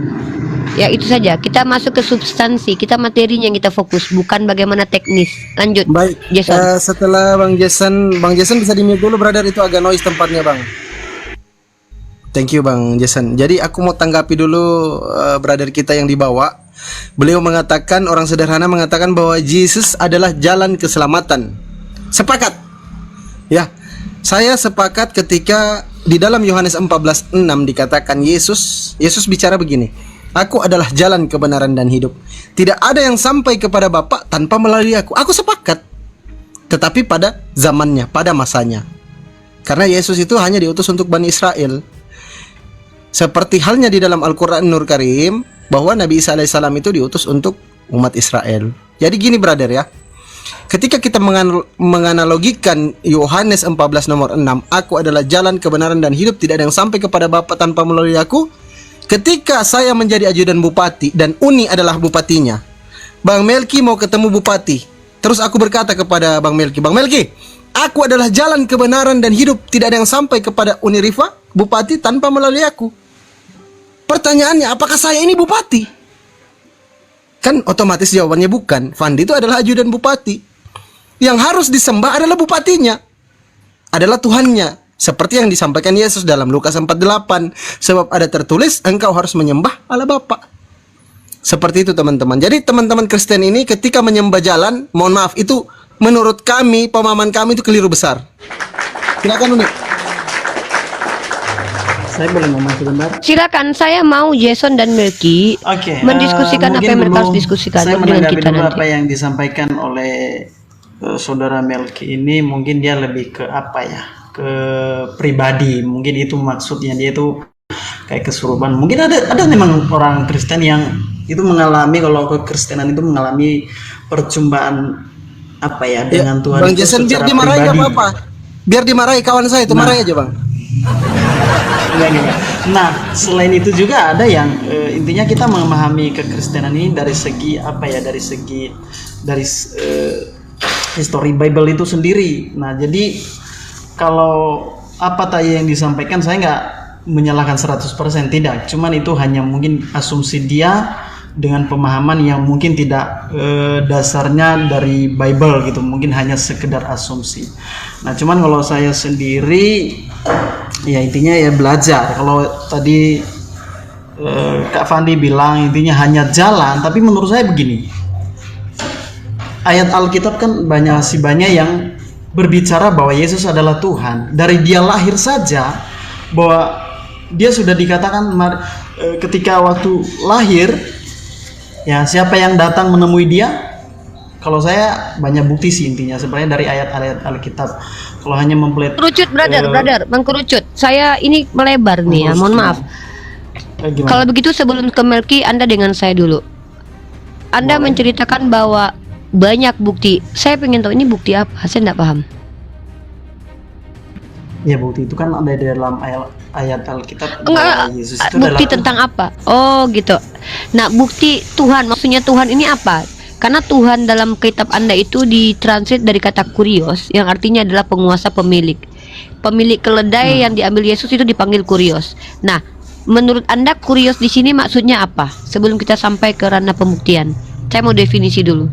Ya itu saja. Kita masuk ke substansi. Kita materinya yang kita fokus, bukan bagaimana teknis. Lanjut. Baik, Jason. setelah Bang Jason bisa di-mute dulu, brother, itu agak noise tempatnya, Bang. Thank you Bang Jason. Jadi aku mau tanggapi dulu brother kita yang dibawa. Beliau mengatakan, orang sederhana mengatakan bahwa Yesus adalah jalan keselamatan. Sepakat. Ya. Saya sepakat ketika di dalam Yohanes 14:6 dikatakan Yesus bicara begini. Aku adalah jalan kebenaran dan hidup. Tidak ada yang sampai kepada Bapa tanpa melalui aku. Aku sepakat. Tetapi pada zamannya, pada masanya. Karena Yesus itu hanya diutus untuk Bani Israel. Seperti halnya di dalam Al-Quran Nur Karim, bahwa Nabi Isa alaihissalam itu diutus untuk umat Israel. Jadi gini brother ya, ketika kita menganalogikan Yohanes 14 nomor 6, aku adalah jalan kebenaran dan hidup, tidak ada yang sampai kepada Bapa tanpa melalui aku. Ketika saya menjadi ajudan bupati dan Uni adalah bupatinya, Bang Melki mau ketemu bupati. Terus aku berkata kepada Bang Melki, aku adalah jalan kebenaran dan hidup, tidak ada yang sampai kepada Uni Rifa, bupati, tanpa melalui aku. Pertanyaannya, apakah saya ini bupati? Kan otomatis jawabannya bukan. Fandi itu adalah ajudan bupati. Yang harus disembah adalah bupatinya, adalah Tuhannya. Seperti yang disampaikan Yesus dalam Lukas 48. Sebab ada tertulis, engkau harus menyembah Allah Bapa. Seperti itu teman-teman. Jadi teman-teman Kristen ini ketika menyembah jalan, mohon maaf, itu menurut kami, pemahaman kami itu keliru besar. Silakan Uni. Saya boleh ngomong sebentar? Silakan, saya mau Jason dan Melki Oke, mendiskusikan apa mungkin yang mereka dulu harus diskusikan saya dengan menanggapi kita dulu nanti. apa yang disampaikan oleh saudara Melki ini. Mungkin dia lebih ke apa ya, ke pribadi, mungkin itu maksudnya. Dia itu kayak kesurupan. Mungkin ada memang orang Kristen yang itu mengalami, kalau kekristenan itu mengalami perjumpaan apa ya dengan Tuhan Bang itu Jason, biar secara dimarahi pribadi. apa apa? Biar dimarahi kawan saya itu, marahi aja bang. Enggak. Nah, selain itu juga ada yang intinya kita memahami kekristenan ini dari segi apa ya, dari history Bible itu sendiri. Nah, jadi kalau apa tadi yang disampaikan, saya nggak menyalahkan 100%, tidak. Cuman itu hanya mungkin asumsi dia dengan pemahaman yang mungkin tidak dasarnya dari Bible gitu, mungkin hanya sekedar asumsi. Nah, cuman kalau saya sendiri ya intinya ya belajar. Kalau tadi Kak Fandi bilang intinya hanya jalan, tapi menurut saya begini, ayat Alkitab kan banyak yang berbicara bahwa Yesus adalah Tuhan. Dari dia lahir saja bahwa dia sudah dikatakan ketika waktu lahir, ya siapa yang datang menemui dia? Kalau saya banyak bukti sih intinya sebenarnya dari ayat-ayat Alkitab. Kalau hanya Kerucut, brother, Bang Kerucut. Saya ini melebar nih ya, mohon maaf. Gimana? Kalau begitu sebelum ke Melki, Anda dengan saya dulu. Anda menceritakan bahwa banyak bukti. Saya pengen tahu ini bukti apa? Saya tidak paham. Ya bukti itu kan ada di dalam ayat Alkitab. Enggak, Yesus itu bukti adalah tentang apa? Oh gitu. Nah, bukti Tuhan, maksudnya Tuhan ini apa? Karena Tuhan dalam kitab Anda itu ditranslate dari kata kurios, yang artinya adalah penguasa, pemilik. Pemilik keledai yang diambil Yesus itu dipanggil kurios. Nah, menurut Anda kurios di sini maksudnya apa? Sebelum kita sampai ke ranah pembuktian, saya mau definisi dulu.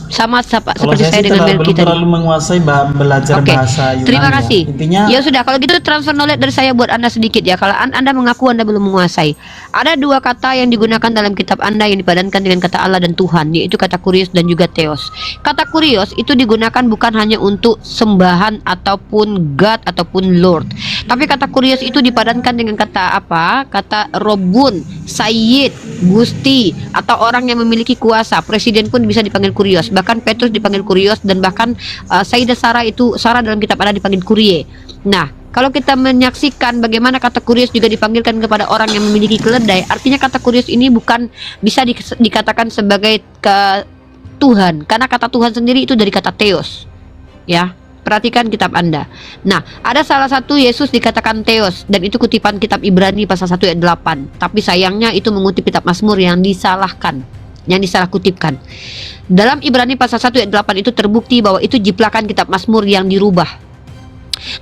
Sama seperti saya dengan Melki tadi. Terlalu menguasai belajar Oke, bahasa Yunani. terima kasih. Ya. Intinya Ya sudah, kalau gitu transfer knowledge dari saya buat Anda sedikit ya. Kalau Anda mengaku Anda belum menguasai, ada dua kata yang digunakan dalam kitab Anda yang dipadankan dengan kata Allah dan Tuhan, yaitu kata kurios dan juga theos. Kata kurios itu digunakan bukan hanya untuk sembahan ataupun God ataupun Lord, tapi kata kurios itu dipadankan dengan kata apa? Kata robun, sayyid, gusti, atau orang yang memiliki kuasa. Presiden pun bisa dipanggil kurios. Bahkan Petrus dipanggil kurios, dan bahkan Sayyidah Sarah dalam kitab Allah dipanggil kurie. Nah, kalau kita menyaksikan bagaimana kata kurios juga dipanggilkan kepada orang yang memiliki keledai, artinya kata kurios ini bukan bisa dikatakan sebagai Tuhan, karena kata Tuhan sendiri itu dari kata theos. Ya, perhatikan kitab Anda. Nah, ada salah satu Yesus dikatakan theos, dan itu kutipan kitab Ibrani pasal 1 ayat 8. Tapi sayangnya itu mengutip kitab Mazmur yang disalahkan, yang disalah kutipkan. Dalam Ibrani pasal 1 ayat 8 itu terbukti bahwa itu jiplakan kitab Mazmur yang dirubah.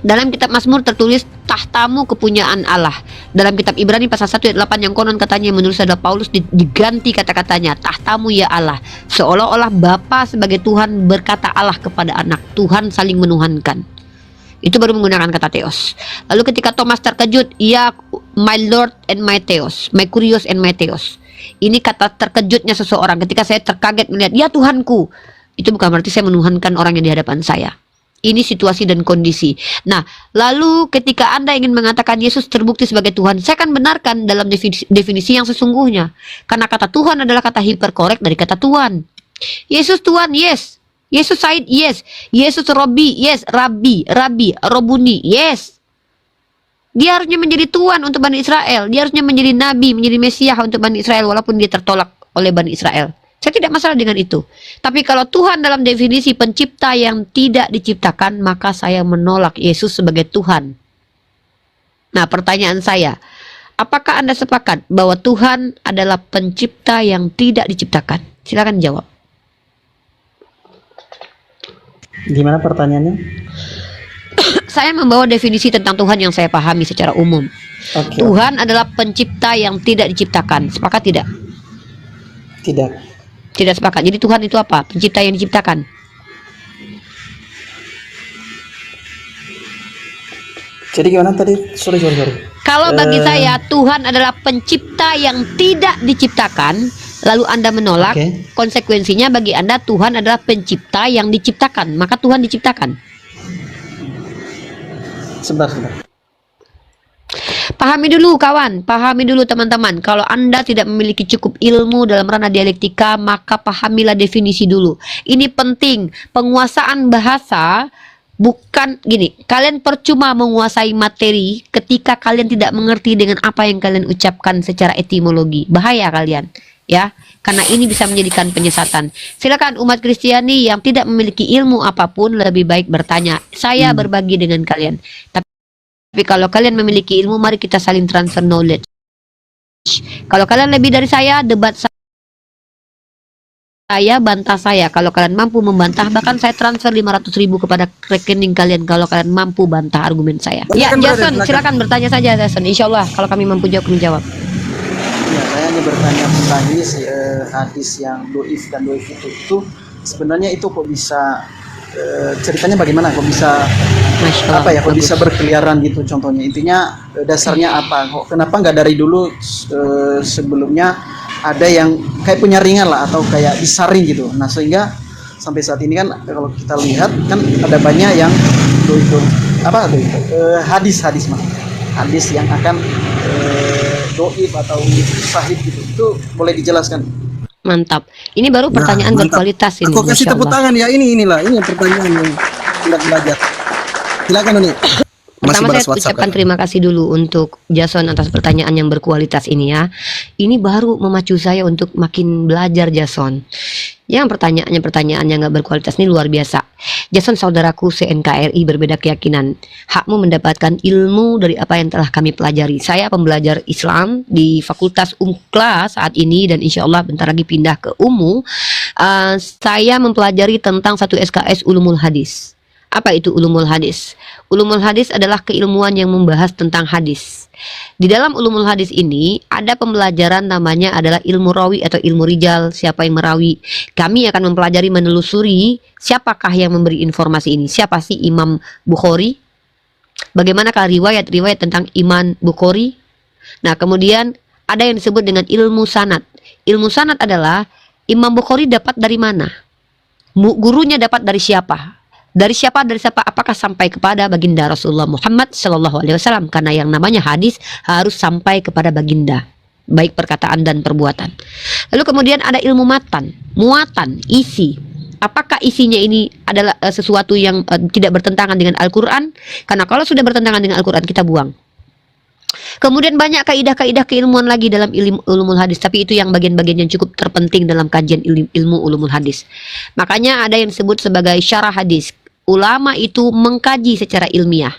Dalam kitab Mazmur tertulis tahtamu kepunyaan Allah. Dalam kitab Ibrani pasal 1 ayat 8 yang konon katanya menulis adalah Paulus diganti kata-katanya tahtamu ya Allah. Seolah-olah Bapa sebagai Tuhan berkata Allah kepada anak. Tuhan saling menuhankan. Itu baru menggunakan kata theos. Lalu ketika Thomas terkejut, ya my Lord and my theos, my kurios and my theos. Ini kata terkejutnya seseorang ketika saya terkaget melihat, ya Tuhanku. Itu bukan berarti saya menuhankan orang yang di hadapan saya. Ini situasi dan kondisi. Nah, lalu ketika Anda ingin mengatakan Yesus terbukti sebagai Tuhan, saya akan benarkan dalam definisi yang sesungguhnya. Karena kata Tuhan adalah kata hiperkorek dari kata Tuhan. Yesus Tuhan, yes. Yesus Said, yes. Yesus Robi, yes. Rabi, Robuni, yes. Dia harusnya menjadi Tuhan untuk Bani Israel. Dia harusnya menjadi Nabi, menjadi Mesias untuk Bani Israel, walaupun dia tertolak oleh Bani Israel. Saya tidak masalah dengan itu. Tapi kalau Tuhan dalam definisi pencipta yang tidak diciptakan, maka saya menolak Yesus sebagai Tuhan. Nah, pertanyaan saya, apakah Anda sepakat bahwa Tuhan adalah pencipta yang tidak diciptakan? Silakan jawab. gimana pertanyaannya? Saya membawa definisi tentang Tuhan yang saya pahami secara umum. Oke. Tuhan adalah pencipta yang tidak diciptakan. Sepakat tidak? Tidak. Tidak sepakat. Jadi Tuhan itu apa? Pencipta yang diciptakan. Jadi gimana tadi? Sorry. Kalau bagi saya Tuhan adalah pencipta yang tidak diciptakan, lalu Anda menolak, konsekuensinya bagi Anda Tuhan adalah pencipta yang diciptakan, maka Tuhan diciptakan. Sebentar. Pahami dulu kawan, pahami dulu teman-teman. Kalau Anda tidak memiliki cukup ilmu dalam ranah dialektika, maka pahamilah definisi dulu. Ini penting. Penguasaan bahasa bukan gini. Kalian percuma menguasai materi ketika kalian tidak mengerti dengan apa yang kalian ucapkan secara etimologi. Bahaya kalian, ya. Karena ini bisa menjadikan penyesatan. Silakan umat Kristiani yang tidak memiliki ilmu apapun lebih baik bertanya. Saya berbagi dengan kalian. Tapi kalau kalian memiliki ilmu, mari kita saling transfer knowledge. Kalau kalian lebih dari saya, debat saya, bantah saya. Kalau kalian mampu membantah, bahkan saya transfer 500.000 kepada rekening kalian kalau kalian mampu bantah argumen saya. Ya, Jason, silakan bertanya saja, Jason. Insya Allah, kalau kami mampu jawab, kami jawab. Ya, saya hanya bertanya tentang ini sih, hadis yang doif dan doif itu sebenarnya itu kok bisa ceritanya bagaimana, kok bisa Masya Allah, apa ya, kok bagus. bisa berkeliaran gitu contohnya, intinya dasarnya apa, kok kenapa nggak dari dulu sebelumnya ada yang kayak penyaringan lah atau kayak disaring gitu. Nah sehingga sampai saat ini kan kalau kita lihat kan ada banyak yang hadis yang akan doif atau sahih gitu, itu boleh dijelaskan? Mantap. Ini baru pertanyaan mantap. berkualitas ini. Aku kasih Masya tepuk Allah. tangan ya, ini pertanyaan yang tidak belajar. Silakan Noni. Masih Pertama balas saya WhatsApp ucapkan kan? terima kasih dulu untuk Jason atas pertanyaan yang berkualitas ini ya. Ini baru memacu saya untuk makin belajar Jason. Yang pertanyaan yang gak berkualitas ini luar biasa. Jason, saudaraku se-NKRI berbeda keyakinan. Hakmu mendapatkan ilmu dari apa yang telah kami pelajari. Saya pembelajar Islam di Fakultas Umkla saat ini dan insya Allah bentar lagi pindah ke UMU. Saya mempelajari tentang satu SKS Ulumul Hadis. Apa itu ulumul hadis? Ulumul hadis adalah keilmuan yang membahas tentang hadis. Di dalam ulumul hadis ini ada pembelajaran namanya adalah ilmu rawi atau ilmu rijal, siapa yang merawi. Kami akan mempelajari menelusuri siapakah yang memberi informasi ini. Siapa sih Imam Bukhari? Bagaimanakah riwayat-riwayat tentang Imam Bukhari? Nah, kemudian ada yang disebut dengan ilmu sanad. Ilmu sanad adalah Imam Bukhari dapat dari mana? Gurunya dapat dari siapa? Dari siapa? Apakah sampai kepada baginda Rasulullah Muhammad Shallallahu Alaihi Wasallam? Karena yang namanya hadis harus sampai kepada baginda, baik perkataan dan perbuatan. Lalu kemudian ada ilmu matan, muatan, isi. Apakah isinya ini adalah sesuatu yang tidak bertentangan dengan Al-Quran? Karena kalau sudah bertentangan dengan Al-Quran kita buang. Kemudian banyak kaidah-kaidah keilmuan lagi dalam ulumul hadis, tapi itu yang bagian-bagian yang cukup terpenting dalam kajian ilmu ulumul hadis. Makanya ada yang disebut sebagai syarah hadis. Ulama itu mengkaji secara ilmiah.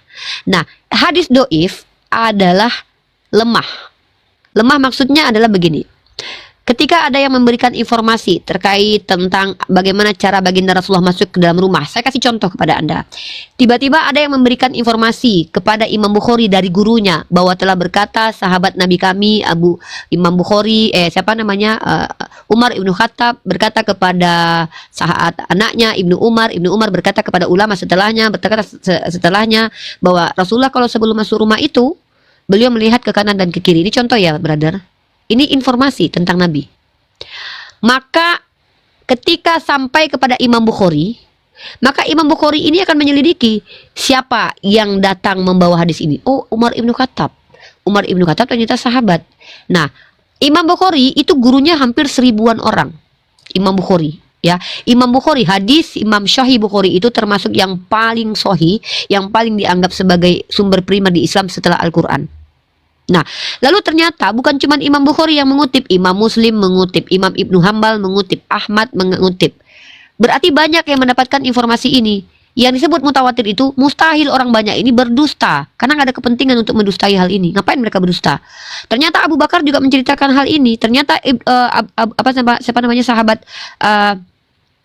Nah, hadis doif adalah lemah. Lemah maksudnya adalah begini. Ketika ada yang memberikan informasi terkait tentang bagaimana cara baginda Rasulullah masuk ke dalam rumah. Saya kasih contoh kepada Anda. Tiba-tiba ada yang memberikan informasi kepada Imam Bukhari dari gurunya bahwa telah berkata sahabat Nabi kami Imam Bukhari Umar Ibnu Khattab berkata kepada sahabat anaknya Ibnu Umar berkata kepada ulama setelahnya bahwa Rasulullah kalau sebelum masuk rumah itu beliau melihat ke kanan dan ke kiri. Ini contoh ya, brother. Ini informasi tentang Nabi. Maka ketika sampai kepada Imam Bukhari, maka Imam Bukhari ini akan menyelidiki siapa yang datang membawa hadis ini. Oh, Umar Ibnu Khattab. Umar Ibnu Khattab ternyata sahabat. Nah, Imam Bukhari itu gurunya hampir 1000-an orang. Imam Bukhari, ya. Imam Bukhari, hadis Imam Sahih Bukhari itu termasuk yang paling sahih, yang paling dianggap sebagai sumber primer di Islam setelah Al-Quran. Nah, lalu ternyata bukan cuma Imam Bukhari yang mengutip, Imam Muslim mengutip, Imam Ibnu Hambal mengutip, Ahmad mengutip. Berarti banyak yang mendapatkan informasi ini. Yang disebut mutawatir itu mustahil orang banyak ini berdusta, karena nggak ada kepentingan untuk mendustai hal ini. Ngapain mereka berdusta? Ternyata Abu Bakar juga menceritakan hal ini. Ternyata sahabat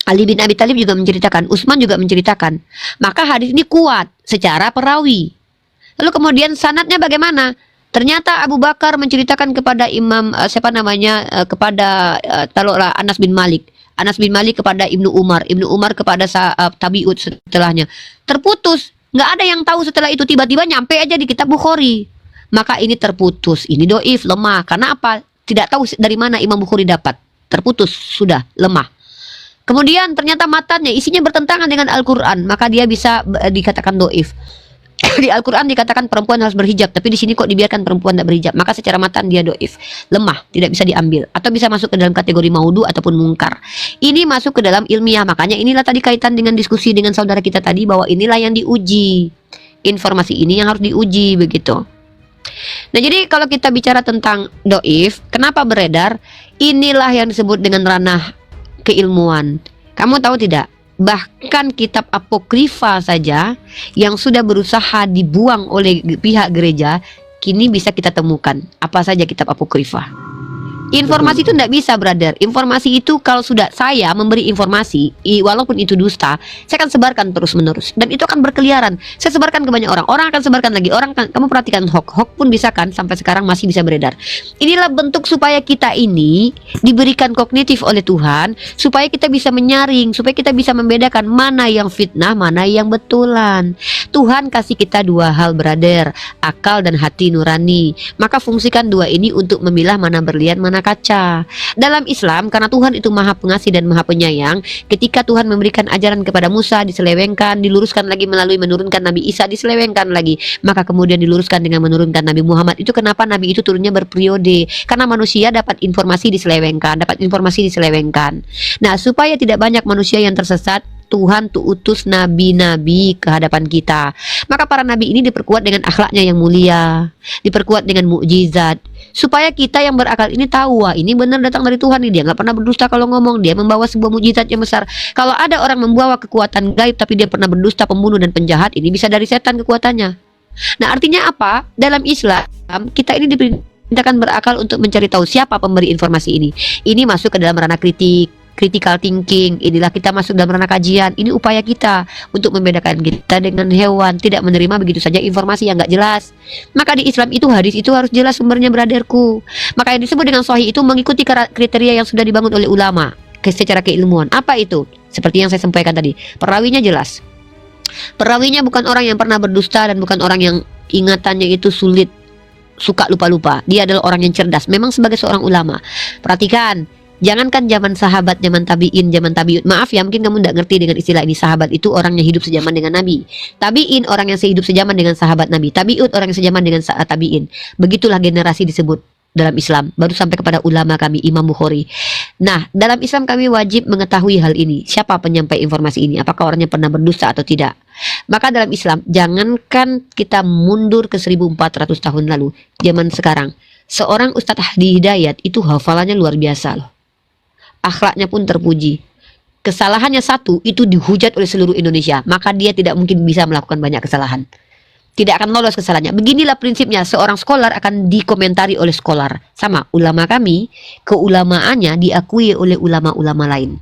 Ali bin Abi Thalib juga menceritakan, Utsman juga menceritakan. Maka hadis ini kuat secara perawi. Lalu kemudian sanadnya bagaimana? Ternyata Abu Bakar menceritakan kepada Imam taruhlah Anas bin Malik kepada Ibnu Umar kepada tabiut setelahnya. Terputus, nggak ada yang tahu setelah itu, tiba-tiba nyampe aja di kitab Bukhari. Maka ini terputus, ini doif, lemah. Karena apa? Tidak tahu dari mana Imam Bukhari dapat. Terputus, sudah lemah. Kemudian ternyata matanya isinya bertentangan dengan Al-Quran, maka dia bisa dikatakan doif. Di Al-Quran dikatakan perempuan harus berhijab, tapi di sini kok dibiarkan perempuan tidak berhijab, maka secara matan dia doif, lemah, tidak bisa diambil, atau bisa masuk ke dalam kategori maudu ataupun mungkar. Ini masuk ke dalam ilmiah, makanya inilah tadi kaitan dengan diskusi dengan saudara kita tadi, bahwa inilah yang diuji, informasi ini yang harus diuji, begitu. Nah, jadi kalau kita bicara tentang doif, kenapa beredar? Inilah yang disebut dengan ranah keilmuan. Kamu tahu tidak? Bahkan kitab apokrifa saja yang sudah berusaha dibuang oleh pihak gereja, kini bisa kita temukan. Apa saja kitab apokrifa? Informasi itu tidak bisa, brother. Informasi itu kalau sudah saya memberi informasi, walaupun itu dusta, saya akan sebarkan terus menerus, dan itu akan berkeliaran. Saya sebarkan ke banyak orang, orang akan sebarkan lagi. Orang kan, kamu perhatikan hoax pun bisa kan, sampai sekarang masih bisa beredar. Inilah bentuk supaya kita ini diberikan kognitif oleh Tuhan, supaya kita bisa menyaring, supaya kita bisa membedakan mana yang fitnah, mana yang betulan. Tuhan kasih kita dua hal, brother, akal dan hati nurani. Maka fungsikan dua ini untuk memilah mana berlian, mana kaca. Dalam Islam, karena Tuhan itu maha pengasih dan maha penyayang, ketika Tuhan memberikan ajaran kepada Musa diselewengkan, diluruskan lagi melalui menurunkan Nabi Isa, diselewengkan lagi, maka kemudian diluruskan dengan menurunkan Nabi Muhammad. Itu kenapa Nabi itu turunnya berperiode, karena manusia dapat informasi diselewengkan, Nah, supaya tidak banyak manusia yang tersesat, Tuhan tuh utus nabi-nabi ke hadapan kita. Maka para nabi ini diperkuat dengan akhlaknya yang mulia, diperkuat dengan mukjizat, supaya kita yang berakal ini tahu, wah ini benar datang dari Tuhan nih, dia nggak pernah berdusta kalau ngomong, dia membawa sebuah mukjizat yang besar. Kalau ada orang membawa kekuatan gaib tapi dia pernah berdusta, pembunuh dan penjahat, ini bisa dari setan kekuatannya. Nah, artinya apa? Dalam Islam kita ini diperintahkan berakal untuk mencari tahu siapa pemberi informasi ini. Ini masuk ke dalam ranah critical thinking. Inilah kita masuk dalam ranah kajian. Ini upaya kita untuk membedakan kita dengan hewan, tidak menerima begitu saja informasi yang nggak jelas. Maka di Islam itu hadis itu harus jelas sumbernya, brotherku. Maka yang disebut dengan sahih itu mengikuti kriteria yang sudah dibangun oleh ulama secara keilmuan. Apa itu? Seperti yang saya sampaikan tadi, perawinya jelas. Perawinya bukan orang yang pernah berdusta dan bukan orang yang ingatannya itu sulit, suka lupa-lupa. Dia adalah orang yang cerdas, memang sebagai seorang ulama. Perhatikan, jangankan zaman sahabat, zaman tabi'in, zaman tabi'ut. Maaf ya, mungkin kamu tidak ngerti dengan istilah ini. Sahabat itu orang yang hidup sejaman dengan Nabi. Tabi'in orang yang sehidup sejaman dengan sahabat Nabi. Tabi'ut orang yang sejaman dengan tabi'in. Begitulah generasi disebut dalam Islam. Baru sampai kepada ulama kami, Imam Bukhari. Nah, dalam Islam kami wajib mengetahui hal ini. Siapa penyampai informasi ini? Apakah orangnya pernah berdusta atau tidak? Maka dalam Islam, jangankan kita mundur ke 1400 tahun lalu, zaman sekarang, seorang Ustadz Hadi Hidayat itu hafalannya luar biasa loh. Akhlaknya pun terpuji. Kesalahannya satu, itu dihujat oleh seluruh Indonesia. Maka dia tidak mungkin bisa melakukan banyak kesalahan. Tidak akan lolos kesalahannya. Beginilah prinsipnya, seorang scholar akan dikomentari oleh scholar. Sama, ulama kami, keulamaannya diakui oleh ulama-ulama lain.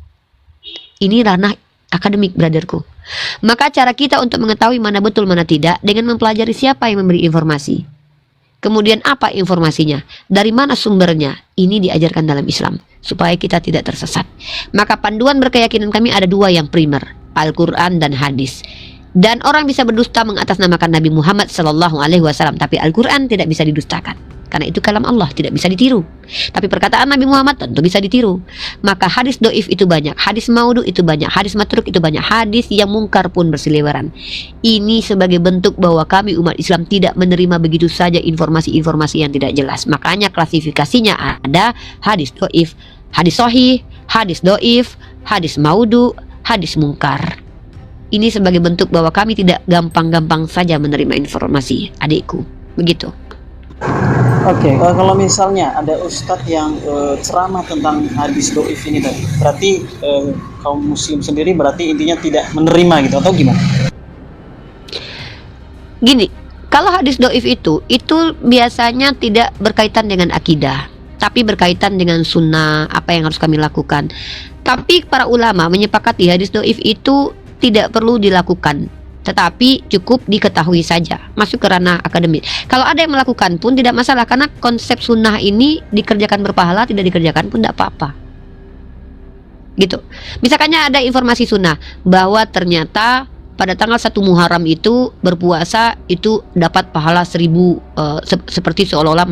Ini ranah akademik, brotherku. Maka cara kita untuk mengetahui mana betul mana tidak, dengan mempelajari siapa yang memberi informasi. Kemudian apa informasinya, dari mana sumbernya, ini diajarkan dalam Islam, supaya kita tidak tersesat. Maka panduan berkeyakinan kami ada dua yang primer, Al-Quran dan hadis. Dan orang bisa berdusta mengatasnamakan Nabi Muhammad SAW, tapi Al-Quran tidak bisa didustakan, karena itu kalam Allah, tidak bisa ditiru. Tapi perkataan Nabi Muhammad tentu bisa ditiru. Maka hadis doif itu banyak, hadis maudu itu banyak, hadis matruk itu banyak, hadis yang mungkar pun berseliweran. Ini sebagai bentuk bahwa kami umat Islam tidak menerima begitu saja informasi-informasi yang tidak jelas. Makanya klasifikasinya ada hadis doif, hadis sahih, hadis doif, hadis maudu, hadis mungkar. Ini sebagai bentuk bahwa kami tidak gampang-gampang saja menerima informasi, adikku. Begitu. Oke, kalau misalnya ada ustadz yang ceramah tentang hadis doif ini tadi, berarti kaum muslim sendiri berarti intinya tidak menerima gitu atau gimana? Gini, kalau hadis doif itu biasanya tidak berkaitan dengan akidah, tapi berkaitan dengan sunnah, apa yang harus kami lakukan. Tapi para ulama menyepakati hadis doif itu tidak perlu dilakukan, tetapi cukup diketahui saja, masuk ke ranah akademik. Kalau ada yang melakukan pun tidak masalah, karena konsep sunnah ini dikerjakan berpahala, tidak dikerjakan pun tidak apa-apa. Gitu. Misalkannya ada informasi sunnah bahwa ternyata pada tanggal 1 Muharram itu berpuasa itu dapat pahala 1000, seperti seolah-olah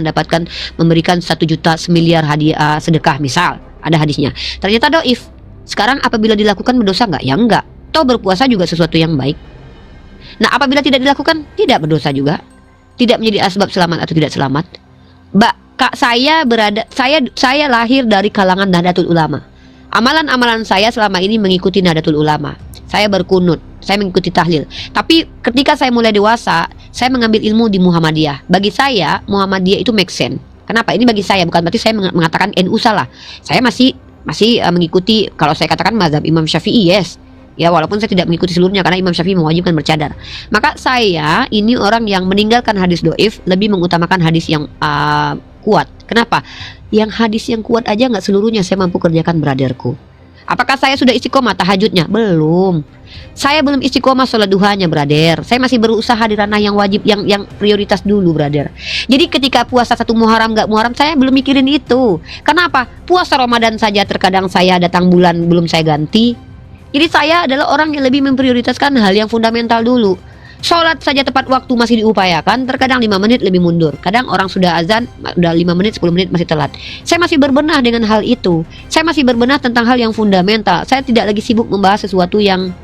memberikan 1 juta semiliar hadiah sedekah, misal ada hadisnya. Ternyata doif. Sekarang apabila dilakukan berdosa nggak? Ya enggak. Toh berpuasa juga sesuatu yang baik. Nah, apabila tidak dilakukan, tidak berdosa juga. Tidak menjadi asbab selamat atau tidak selamat. Kak, saya lahir dari kalangan Nahdlatul Ulama. Amalan-amalan saya selama ini mengikuti Nahdlatul Ulama. Saya berkunut, saya mengikuti tahlil. Tapi ketika saya mulai dewasa, saya mengambil ilmu di Muhammadiyah. Bagi saya, Muhammadiyah itu make sense. Kenapa? Ini bagi saya, bukan berarti saya mengatakan NU salah. Saya masih mengikuti, kalau saya katakan mazhab Imam Syafi'i, yes. Ya, walaupun saya tidak mengikuti seluruhnya karena Imam Syafi'i mewajibkan bercadar. Maka saya ini orang yang meninggalkan hadis doif, lebih mengutamakan hadis yang kuat. Kenapa? Yang hadis yang kuat aja nggak seluruhnya saya mampu kerjakan, brotherku. Apakah saya sudah istiqomah tahajudnya? Belum. Saya belum istiqomah sholat duhanya, brother. Saya masih berusaha di ranah yang wajib, yang prioritas dulu, brother. Jadi ketika puasa 1 Muharram nggak Muharram, saya belum mikirin itu. Kenapa? Puasa Ramadan saja terkadang saya datang bulan belum saya ganti. Jadi saya adalah orang yang lebih memprioritaskan hal yang fundamental dulu. Sholat saja tepat waktu masih diupayakan, terkadang 5 menit lebih mundur. Kadang orang sudah azan, udah 5 menit, 10 menit masih telat. Saya masih berbenah dengan hal itu. Saya masih berbenah tentang hal yang fundamental. Saya tidak lagi sibuk membahas sesuatu yang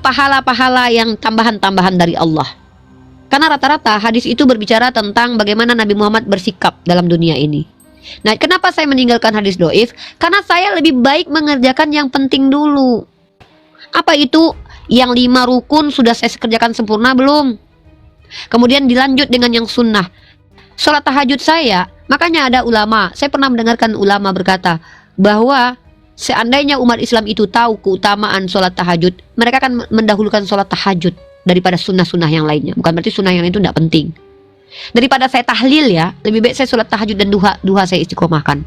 pahala-pahala yang tambahan-tambahan dari Allah. Karena rata-rata hadis itu berbicara tentang bagaimana Nabi Muhammad bersikap dalam dunia ini. Nah, kenapa saya meninggalkan hadis doif? Karena saya lebih baik mengerjakan yang penting dulu. Apa itu? Yang 5 rukun sudah saya kerjakan sempurna belum? Kemudian dilanjut dengan yang sunnah. Sholat tahajud saya, makanya ada ulama, saya pernah mendengarkan ulama berkata bahwa seandainya umat Islam itu tahu keutamaan sholat tahajud, mereka akan mendahulukan sholat tahajud daripada sunnah-sunnah yang lainnya. Bukan berarti sunnah yang lain itu tidak penting. Daripada saya tahlil ya, lebih baik saya sholat tahajud dan duha saya istiqomahkan.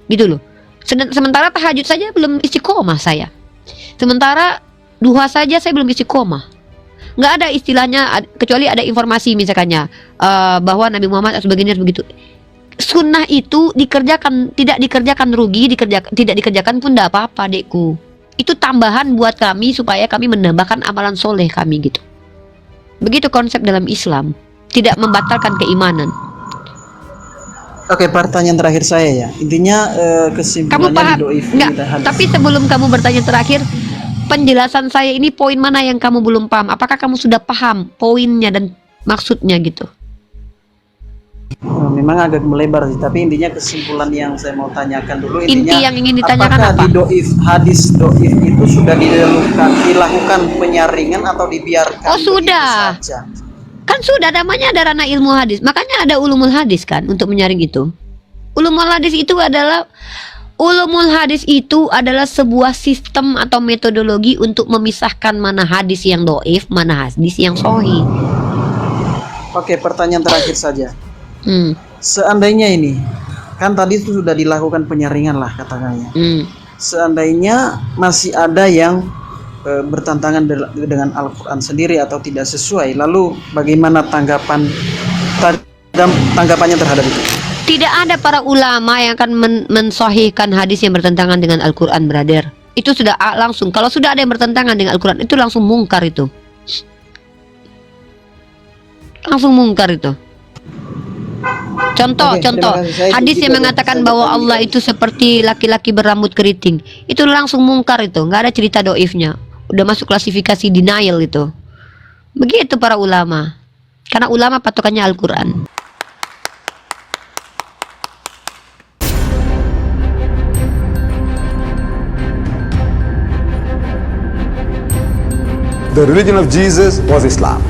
Gitu loh. Sementara tahajud saja belum istiqomah saya. Sementara duha saja saya belum istiqomah. Nggak ada istilahnya, kecuali ada informasi misalkannya bahwa Nabi Muhammad harus begini, harus begitu. Sunnah itu dikerjakan, tidak dikerjakan rugi, tidak dikerjakan pun tidak apa-apa, dekku. Itu tambahan buat kami supaya kami menambahkan amalan soleh kami gitu. Begitu konsep dalam Islam. Tidak membatalkan keimanan. Oke, pertanyaan terakhir saya ya. Intinya kesimpulannya Kamu paham? di doif Enggak. kita hadis. Tapi sebelum kamu bertanya terakhir, penjelasan saya ini poin mana yang kamu belum paham? Apakah kamu sudah paham poinnya dan maksudnya gitu? Memang agak melebar sih, tapi intinya kesimpulan yang saya mau tanyakan dulu, intinya Inti yang ingin ditanyakan apakah apa? di doif, hadis doif itu sudah dilakukan penyaringan atau dibiarkan Oh, begitu sudah. saja? Kan sudah namanya ada ranah ilmu hadis. Makanya ada ulumul hadis kan untuk menyaring itu. Ulumul hadis itu adalah sebuah sistem atau metodologi untuk memisahkan mana hadis yang doif, mana hadis yang sahih. Oke, pertanyaan terakhir saja. Seandainya ini, kan tadi itu sudah dilakukan penyaringan lah katakannya. Seandainya masih ada yang bertentangan dengan Al-Quran sendiri atau tidak sesuai, lalu bagaimana tanggapannya terhadap itu? Tidak ada para ulama yang akan mensahihkan hadis yang bertentangan dengan Al-Quran, brother. Itu sudah langsung. Kalau sudah ada yang bertentangan dengan Al-Quran, itu langsung mungkar itu. Langsung mungkar itu. Contoh hadis yang mengatakan bahwa Allah itu seperti laki-laki berambut keriting, itu langsung mungkar itu, nggak ada cerita doifnya, udah masuk klasifikasi denial itu. Begitu para ulama, karena ulama patokannya Al-Quran. The religion of Jesus was Islam.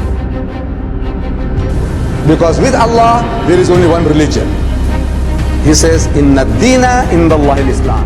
Because with Allah, there is only one religion. He says, Inna dina indallahi al-Islam.